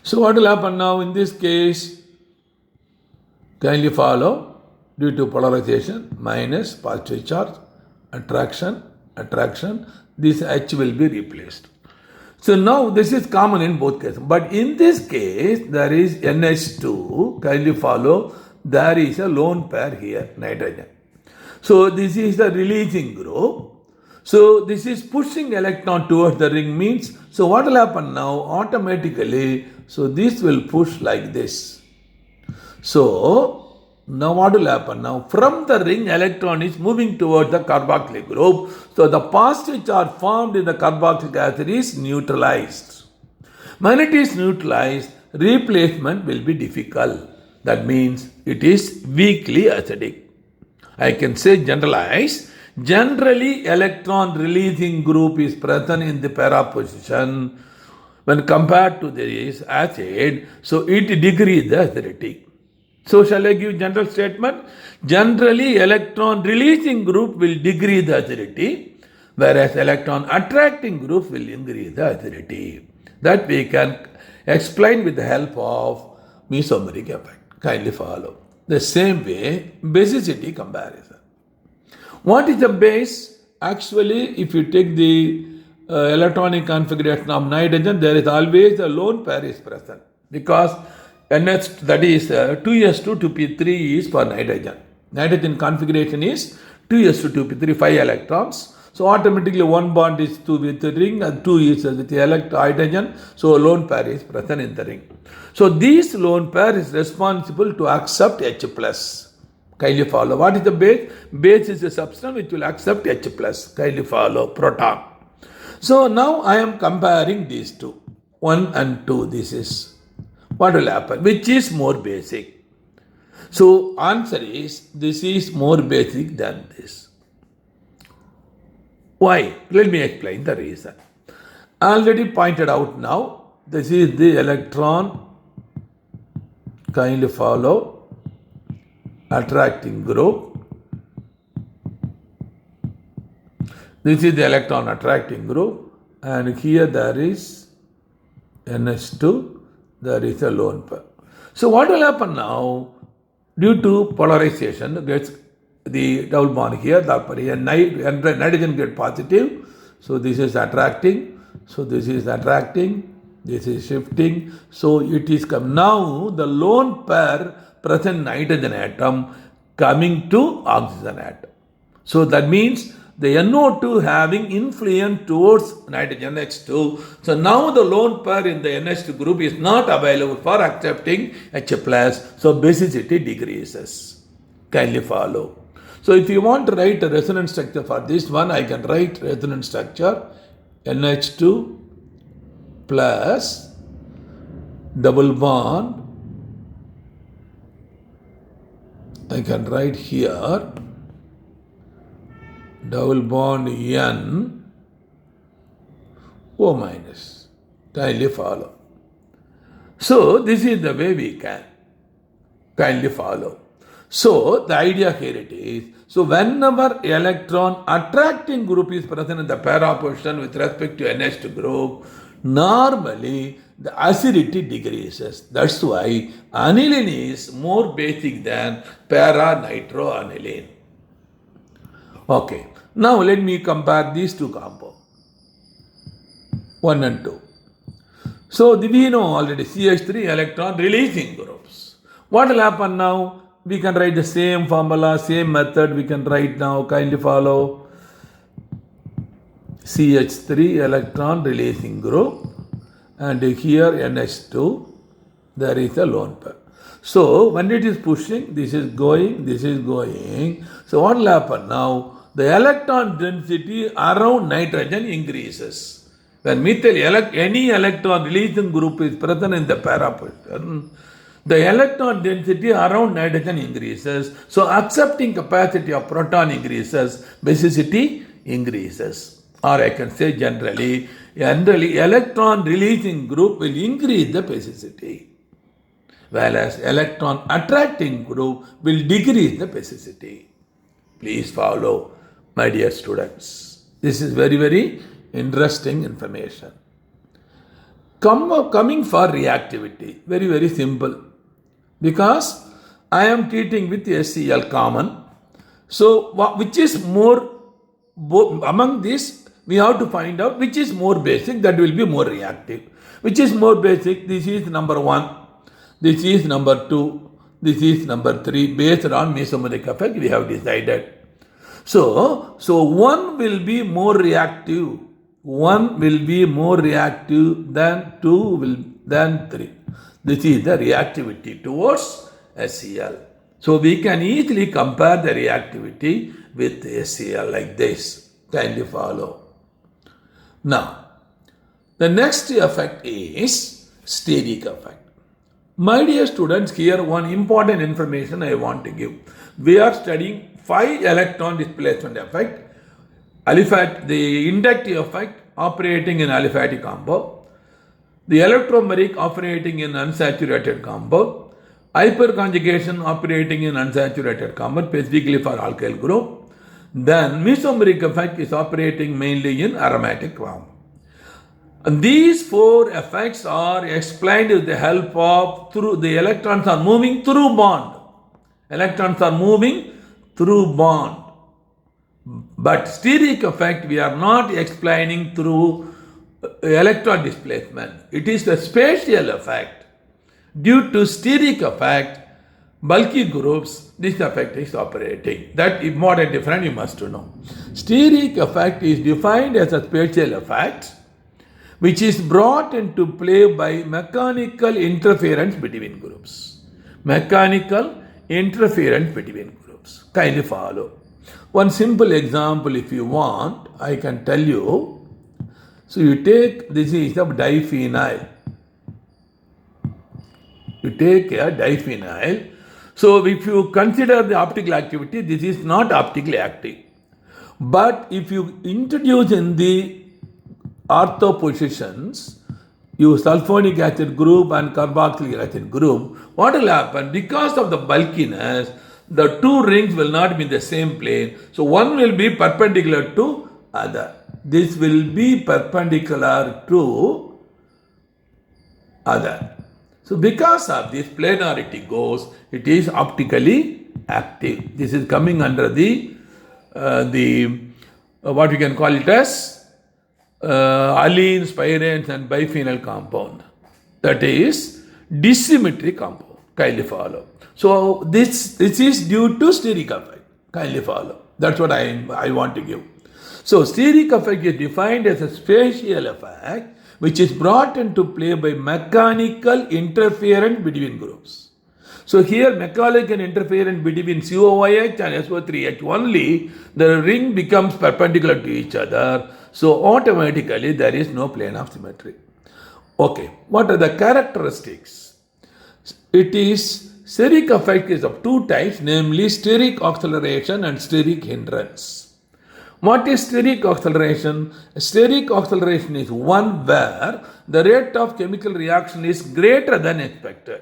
So what will happen now in this case? Kindly follow. Due to polarization, minus positive charge, attraction, this H will be replaced. So now this is common in both cases. But in this case, there is NH2. Kindly follow. There is a lone pair here, nitrogen. So this is the releasing group. So this is pushing electron towards the ring means, so what will happen now? Automatically, so this will push like this. So now what will happen now? From the ring, electron is moving towards the carboxylic group. So the positive charge formed in the carboxylic acid is neutralized. When it is neutralized, replacement will be difficult. That means it is weakly acidic. I can say generalize. Generally, electron releasing group is present in the para position when compared to this acid. So it decreases the acidity. So shall I give general statement? Generally, electron releasing group will decrease the acidity. whereas electron attracting group will increase the acidity. That we can explain with the help of mesomeric effect. Kindly follow. The same way, basicity comparison. What is the base? Actually, if you take the electronic configuration of nitrogen, there is always a lone pair is present because NH, that is 2s2 2p3 is for nitrogen. Nitrogen configuration is 2s2 2p3, 5 electrons. So automatically one bond is 2 with the ring and 2 is with the hydrogen. So a lone pair is present in the ring. So this lone pair is responsible to accept H plus. Kindly follow. What is the base? Base is a substance which will accept H plus. Kindly follow. Proton. So now I am comparing these two. 1 and 2. This is what will happen. Which is more basic? So answer is this is more basic than this. Why? Let me explain the reason. Already pointed out now. This is the electron. Kindly follow. Attracting group. This is the electron attracting group, and here there is NH2, there is a lone pair. So what will happen now? Due to polarization, gets the double bond here, nitrogen get positive, so this is attracting, so this is attracting, this is shifting, so it is come now the lone pair present nitrogen atom coming to oxygen atom. So that means the NO2 having influence towards nitrogen H2. So now the lone pair in the NH2 group is not available for accepting H plus. So basicity decreases. Kindly follow. So if you want to write a resonance structure for this one, I can write resonance structure NH2 plus double bond. I can write here double bond N O minus. Kindly follow. So this is the way we can. Kindly follow. So the idea here it is. So whenever electron attracting group is present in the para position with respect to NH2 group, normally the acidity decreases. That's why aniline is more basic than para-nitroaniline. Okay. Now let me compare these two compounds. 1 and 2. So we know already CH3 electron releasing groups. What will happen now? We can write the same formula, same method we can write now. Kindly follow. CH3 electron releasing group, and here NH2, there is a lone pair. So when it is pushing, this is going, this is going. So what will happen now? The electron density around nitrogen increases. When methyl any electron releasing group is present in the para position, the electron density around nitrogen increases. So accepting capacity of proton increases, basicity increases. Or I can say generally electron releasing group will increase the basicity, whereas electron attracting group will decrease the basicity. Please follow, my dear students. This is very, very interesting information. Coming for reactivity, very, very simple. Because I am treating with HCl common. So which is more, among these, we have to find out which is more basic, that will be more reactive. Which is more basic? This is number 1. This is number 2. This is number 3. Based on mesomeric effect, we have decided. So one will be more reactive. 1 will be more reactive than than 3. This is the reactivity towards HCl. So we can easily compare the reactivity with HCl like this. Kindly follow. Now, the next effect is steric effect. My dear students, here one important information I want to give. We are studying 5 electron displacement effect, the inductive effect operating in aliphatic compound, the electromeric operating in unsaturated compound, hyperconjugation operating in unsaturated compound, specifically for alkyl group, then mesomeric effect is operating mainly in aromatic form. And these four effects are explained with the help of through the electrons are moving through bond. Electrons are moving through bond. But steric effect we are not explaining through electron displacement. It is the spatial effect. Due to steric effect, bulky groups, this effect is operating. That important difference you must know. Steric effect is defined as a spatial effect which is brought into play by mechanical interference between groups. Mechanical interference between groups. Kindly follow. One simple example, if you want, I can tell you. So you take, this is the diphenyl. You take a diphenyl. So if you consider the optical activity, this is not optically active. But if you introduce in the ortho positions, use sulfonic acid group and carboxylic acid group, what will happen? Because of the bulkiness, the two rings will not be in the same plane. So one will be perpendicular to other. This will be perpendicular to other. So because of this planarity goes, it is optically active. This is coming under the what we can call it as allenes, pyranes and biphenyl compound. That is dissymmetry compound. Kindly follow. So this is due to steric effect. Kindly follow. That's what I want to give. So steric effect is defined as a spatial effect which is brought into play by mechanical interference between groups. So here mechanical interference between COOH and SO3H only, the ring becomes perpendicular to each other. So automatically there is no plane of symmetry. Okay, what are the characteristics? It is steric effect is of two types, namely steric acceleration and steric hindrance. What is steric acceleration? Steric acceleration is one where the rate of chemical reaction is greater than expected.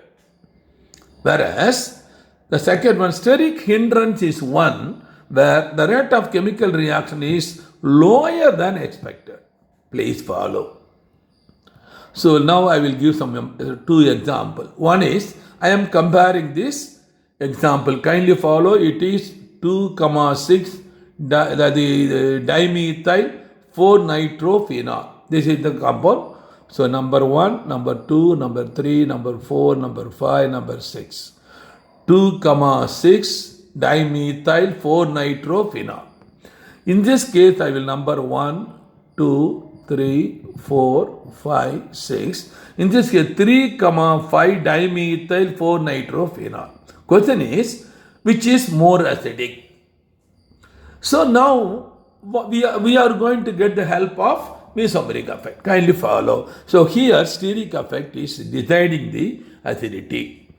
Whereas the second one, steric hindrance, is one where the rate of chemical reaction is lower than expected. Please follow. So now I will give some two examples. One is, I am comparing this example. Kindly follow. It is 2,6 dimethyl 4-nitrophenol. This is the compound. So number 1, number 2, number 3, number 4, number 5, number 6. 2,6 dimethyl 4-nitrophenol. In this case, I will number 1, 2, 3, 4, 5, 6. In this case, 3, 5 dimethyl 4-nitrophenol. Question is, which is more acidic? So now, we are going to get the help of mesomeric effect. Kindly follow. So here, steric effect is deciding the acidity.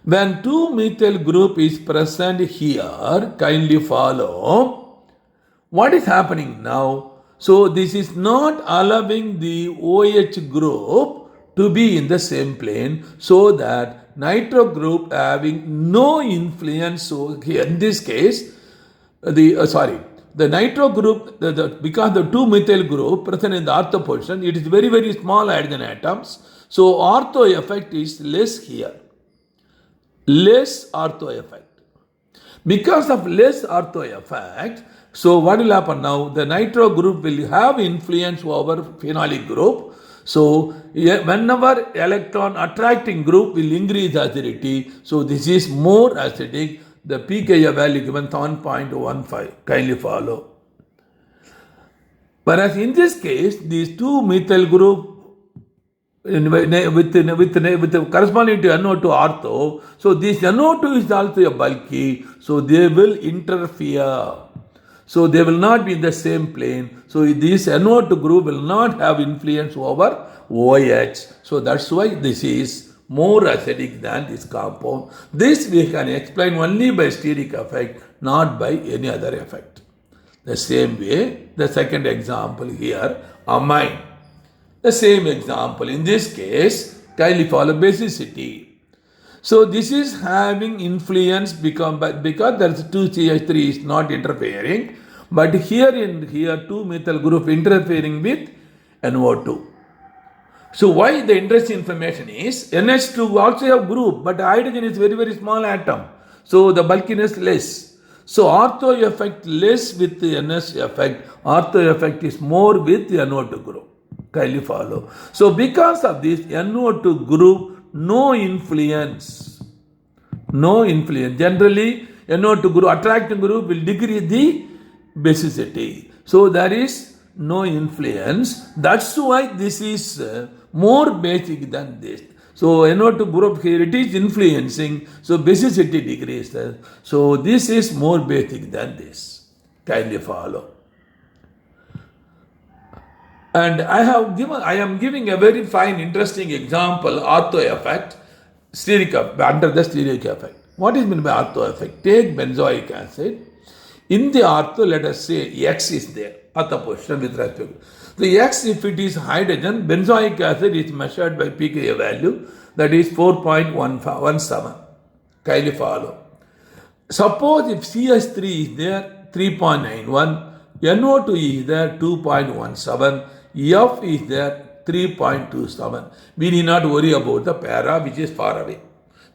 When 2-methyl group is present here, kindly follow. What is happening now? So this is not allowing the OH group to be in the same plane, so that nitro group having no influence. So here in this case, the nitro group, because the 2-methyl group present in the ortho position, it is very, very small hydrogen atoms. So ortho effect is less here. Less ortho effect. Because of less ortho effect, so what will happen now? The nitro group will have influence over phenolic group. So whenever electron attracting group will increase acidity, so this is more acidic. The pKa value given 1.15. Kindly follow. Whereas in this case, these 2-methyl group with the corresponding to NO2 ortho, so this NO2 is also a bulky, so they will interfere. So they will not be in the same plane. So this NO2 group will not have influence over OH. So that's why this is more acidic than this compound. This we can explain only by steric effect, not by any other effect. The same way, the second example here, amine. The same example. In this case, kindly follow basicity. So this is having influence because there is 2CH3 is not interfering. But here two methyl group interfering with NO2. So why the interesting information is NH2 also have group, but hydrogen is very, very small atom. So the bulkiness less. So ortho effect less with the NS effect. Ortho effect is more with the NO2 group. Kindly follow. So because of this NO2 group, no influence. Generally, NO2 group, attracting group will decrease the basicity. So there is no influence. That's why this is more basic than this. So NO2 group here it is influencing. So basicity decreases. So this is more basic than this. Kindly follow. And I am giving a very fine, interesting example, ortho effect, under the steric effect. What is meant by ortho effect? Take benzoic acid. In the ortho, let us say X is there, ortho position with respect to. The X, if it is hydrogen, benzoic acid is measured by pKa value, that is 4.17. Kindly follow. Suppose if CH3 is there, 3.91, NO2 is there, 2.17, F is there, 3.27. We need not worry about the para which is far away,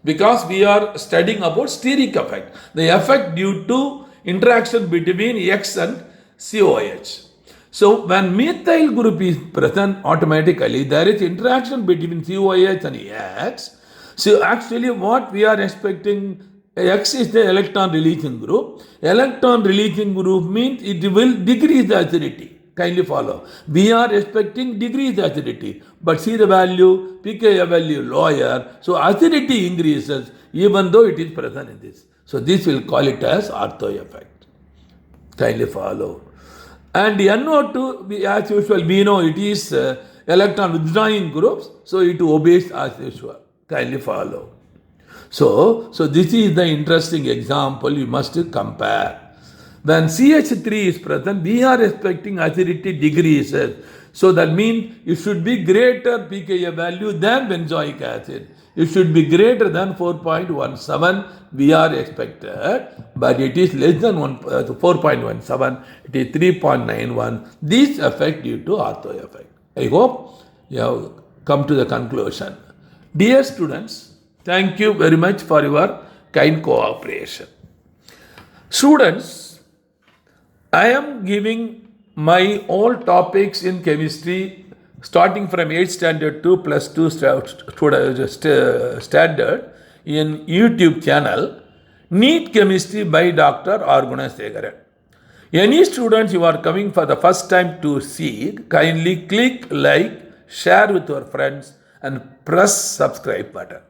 because we are studying about steric effect, the effect due to interaction between X and COH. So when methyl group is present, automatically there is interaction between COH and X. So actually what we are expecting, X is the electron releasing group. Electron releasing group means it will decrease the acidity. Kindly follow. We are expecting decreased acidity, but see the value, pKa value lower, so acidity increases even though it is present in this. So this will call it as ortho effect. Kindly follow. And NO2, as usual, we know it is electron withdrawing groups, so it obeys as usual. Kindly follow. So this is the interesting example you must compare. When CH3 is present, we are expecting acidity decreases. So that means it should be greater pKa value than benzoic acid. It should be greater than 4.17 we are expected, but it is less than 4.17, it is 3.91. This effect due to ortho effect. I hope you have come to the conclusion. Dear students, thank you very much for your kind cooperation. Students, I am giving my all topics in chemistry starting from 8th standard to plus 2 standard in YouTube channel NEET Chemistry by Dr. R. Gunasekaran. Any students you are coming for the first time to see, kindly click like, share with your friends and press subscribe button.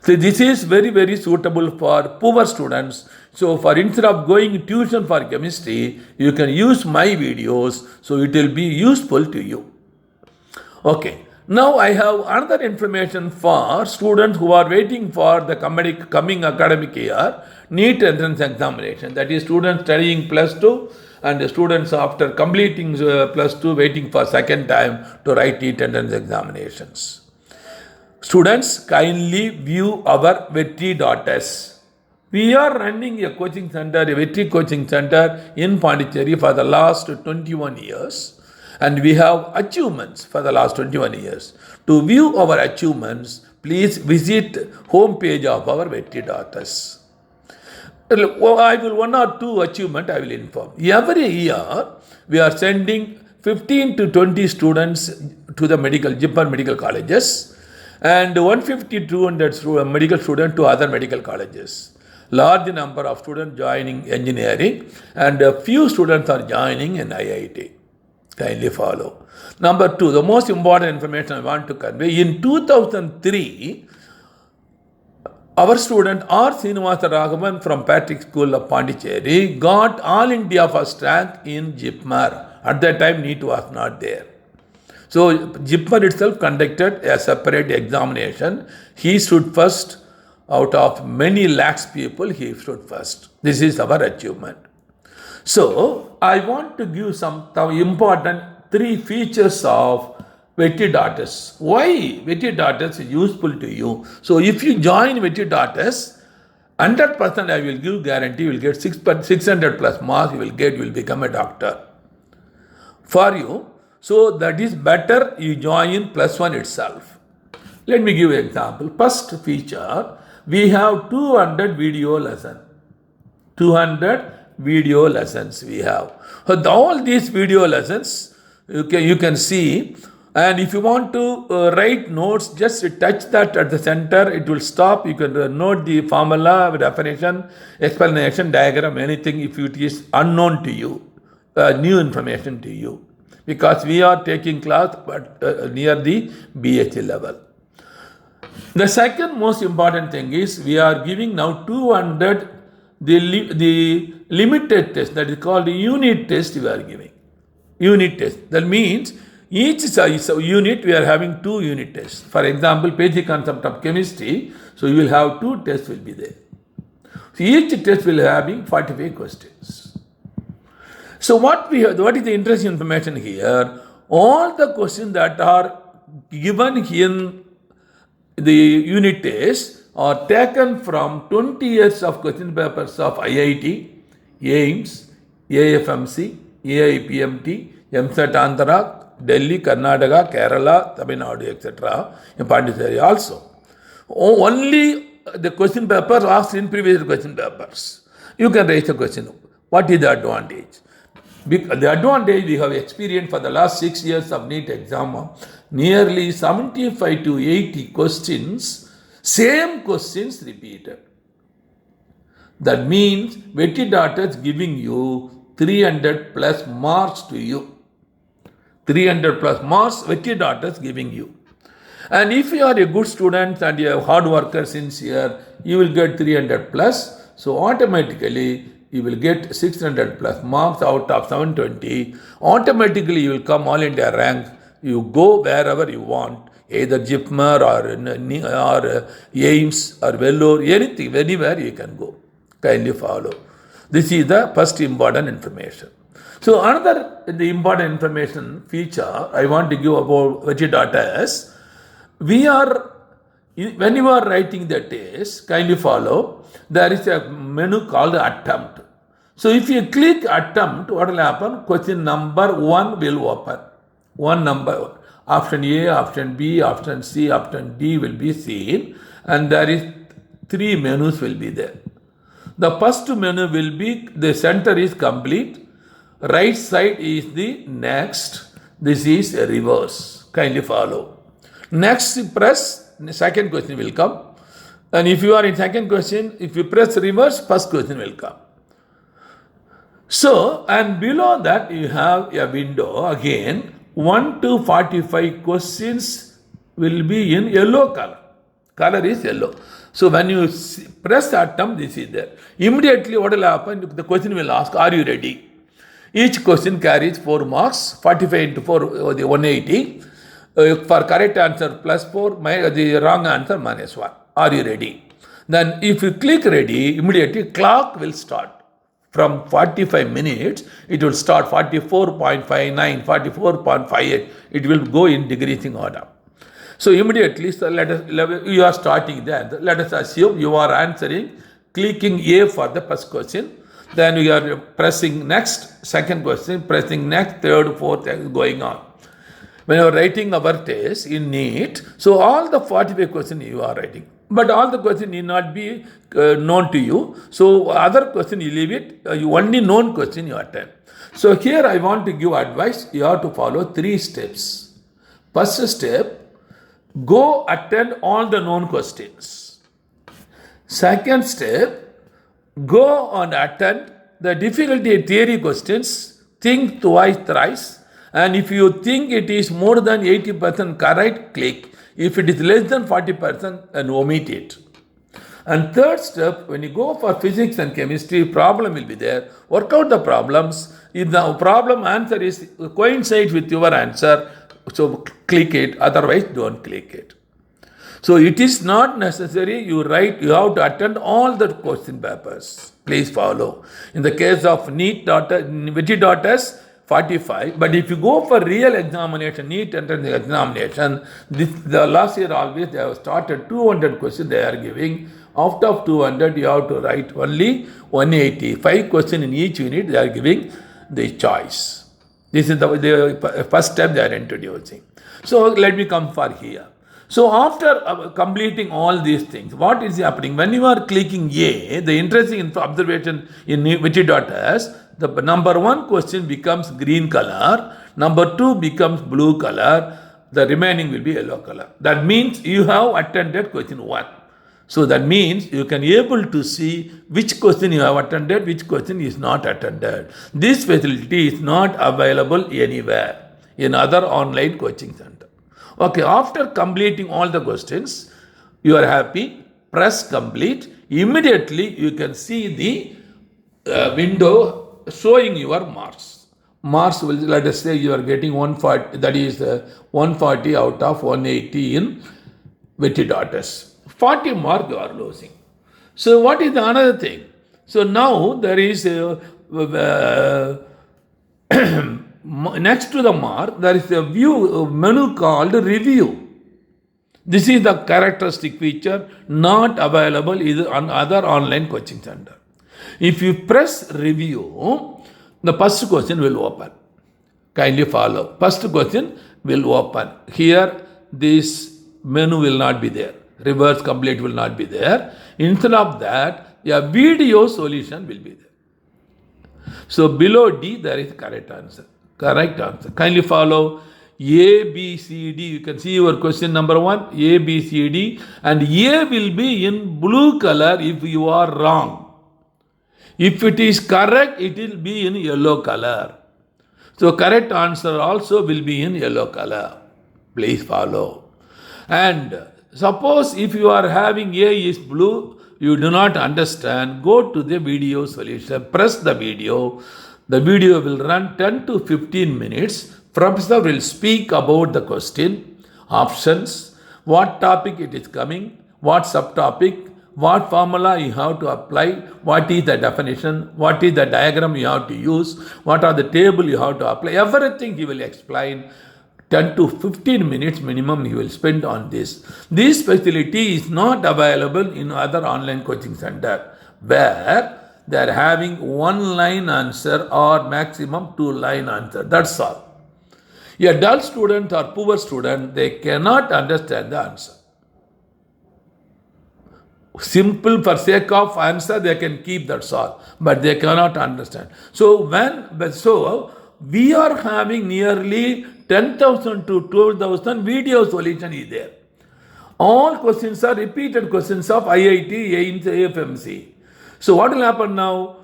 So this is very, very suitable for poor students. So for instead of going tuition for chemistry, you can use my videos, so it will be useful to you. Okay, now I have another information for students who are waiting for the coming academic year NEET entrance examination. That is students studying plus 2 and the students after completing plus 2 waiting for second time to write NEET entrance examinations. Students, kindly view our Vetri.s. We are running a coaching center, a Vetri coaching center in Pondicherry for the last 21 years. And we have achievements for the last 21 years. To view our achievements, please visit homepage of our Vetri.s. I will one or two achievement I will inform. Every year, we are sending 15 to 20 students to the Jipmer medical colleges, and 150-200 medical students to other medical colleges. Large number of students joining engineering and a few students are joining in IIT. Kindly follow. Number 2, the most important information I want to convey. In 2003, our student R. Srinivasa Raghavan from Patrick School of Pondicherry got All India first rank in Jipmer. At that time, NEET was not there. So Jipmer itself conducted a separate examination. He stood first out of many lakhs people. He stood first. This is our achievement. So I want to give some important 3 features of Vetri.s. Why Vetri.s is useful to you? So if you join Vetri.s, 100% I will give guarantee, you will get 600 plus marks, you will become a doctor. For you, so that is better you join +1 itself. Let me give you an example. First feature, we have 200 video lessons. 200 video lessons we have. So all these video lessons you can see, and if you want to write notes, just touch that at the center, it will stop. You can note the formula, definition, explanation, diagram, anything if it is unknown to you, new information to you. Because we are taking class but near the BHA level. The second most important thing is we are giving now 200 the limited test, that is called the unit test we are giving. Unit test. That means each unit we are having 2 unit tests. For example, basic concept of chemistry, so you will have 2 tests will be there. So each test will having 45 questions. So what is the interesting information here? All the questions that are given in the unit test are taken from 20 years of question papers of IIT, AIMS, AFMC, AIPMT, MSET Andhra, Delhi, Karnataka, Kerala, Tamil Nadu, etc. in Pondicherry also. Only the question papers asked in previous question papers. You can raise the question, what is the advantage? The advantage we have experienced for the last 6 years of NEET exam, nearly 75 to 80 questions, same questions repeated. That means Vetty Doctors giving you 300 plus marks to you. 300 plus marks Vetty Doctors giving you. And if you are a good student and you are hard worker, sincere, you will get 300 plus. So automatically you will get 600 plus marks out of 720. Automatically you will come all India rank. You go wherever you want, either JIPMER or AIMS or Vellore, anything, anywhere you can go. Kindly follow. This is the first important information. So another important information feature I want to give about Vetty Doctors, when you are writing the test, kindly follow, there is a menu called attempt. So if you click attempt, what will happen? Question number 1 will open. One number, option A, option B, option C, option D will be seen, and there is 3 menus will be there. The first menu will be, the center is complete, right side is the next, this is a reverse. Kindly follow. Next press, second question will come, and if you are in second question, if you press reverse, first question will come. So, and below that you have a window again, 1 to 45 questions will be in yellow color. Color is yellow. So when you press attempt, this is there. Immediately what will happen? The question will ask, are you ready? Each question carries 4 marks, 45 into 4, the 180. For correct answer +4, the wrong answer -1. Are you ready? Then if you click ready, immediately clock will start. From 45 minutes, it will start 44.59, 44.58. It will go in decreasing order. So immediately, so you are starting there. Let us assume you are answering, clicking A for the first question. Then you are pressing next, second question, pressing next, third, fourth, going on. When you are writing our test in NEET, so all the 45 questions you are writing. But all the questions need not be known to you. So other question you leave it, you only known question you attend. So here I want to give advice, you have to follow 3 steps. First step, go attend all the known questions. Second step, go and attend the difficulty theory questions, think twice, thrice, and if you think it is more than 80% correct, click. If it is less than 40%, then omit it. And third step, when you go for physics and chemistry, problem will be there. Work out the problems. If the problem answer is coincides with your answer, so click it. Otherwise, don't click it. So it is not necessary you have to attend all the question papers. Please follow. In the case of NEET Vetty Doctors, 45. But if you go for real examination, NEET entrance examination, the last year always they have started 200 questions they are giving. Out of 200, you have to write only 180. 5 questions in each unit, they are giving the choice. This is the first step they are introducing. So let me come for here. So after completing all these things, what is happening? When you are clicking A, the interesting observation in Wikidata, the number 1 question becomes green color, number 2 becomes blue color, the remaining will be yellow color. That means you have attended question 1. So that means you can able to see which question you have attended, which question is not attended. This facility is not available anywhere in other online coaching center. Okay, after completing all the questions, you are happy, press complete. Immediately you can see the window showing your marks. Marks will, let us say you are getting 140, that is 140 out of 180 in Wikidata. 40 mark you are losing. So what is the another thing? So now there is next to the mark, there is a view menu called review. This is the characteristic feature not available on other online coaching center. If you press review, the first question will open. Kindly follow. First question will open. Here, this menu will not be there. Reverse complete will not be there. Instead of that, a video solution will be there. So below D, there is correct answer. Correct answer. Kindly follow. A, B, C, D. You can see your question number 1, A, B, C, D. And A will be in blue color if you are wrong. If it is correct, it will be in yellow color. So correct answer also will be in yellow color. Please follow. And suppose if you are having A is blue, you do not understand, go to the video solution, press the video. The video will run 10 to 15 minutes. Professor will speak about the question, options, what topic it is coming, what subtopic, what formula you have to apply, what is the definition, what is the diagram you have to use, what are the table you have to apply, everything he will explain. 10 to 15 minutes minimum he will spend on this. This facility is not available in other online coaching center where they are having 1 line answer or maximum 2 line answer. That's all. A dull student or poor student, they cannot understand the answer. Simple for sake of answer, they can keep, that's all. But they cannot understand. So we are having nearly 10,000 to 12,000 video solution is there. All questions are repeated questions of IIT, AIMS, AFMC. So what will happen now?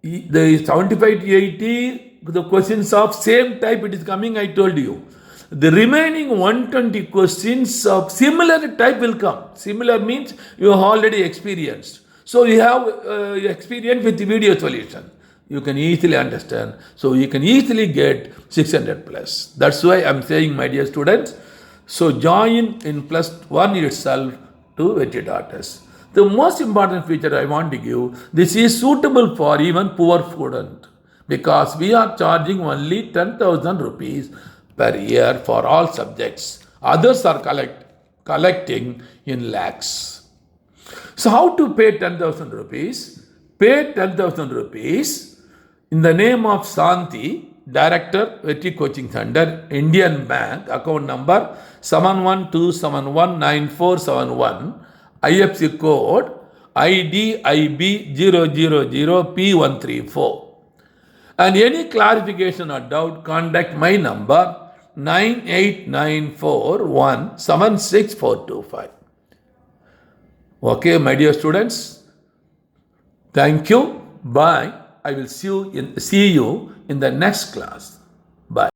The 75 to 80, the questions of same type it is coming, I told you. The remaining 120 questions of similar type will come. Similar means you have already experienced. So you have experience with the video solution. You can easily understand. So you can easily get 600 plus. That's why I'm saying, my dear students, so join in +1 itself to Wikidata. The most important feature I want to give, this is suitable for even poor student because we are charging only 10,000 rupees per year for all subjects. Others are collecting in lakhs. So how to pay 10,000 rupees? Pay 10,000 rupees in the name of Santi, Director, Vetri Coaching Center, Indian Bank, account number 71271947, IFSC code IDIB000P134. And any clarification or doubt, contact my number 9894176425. Okay, my dear students, thank you. Bye. I will see you in the next class. Bye.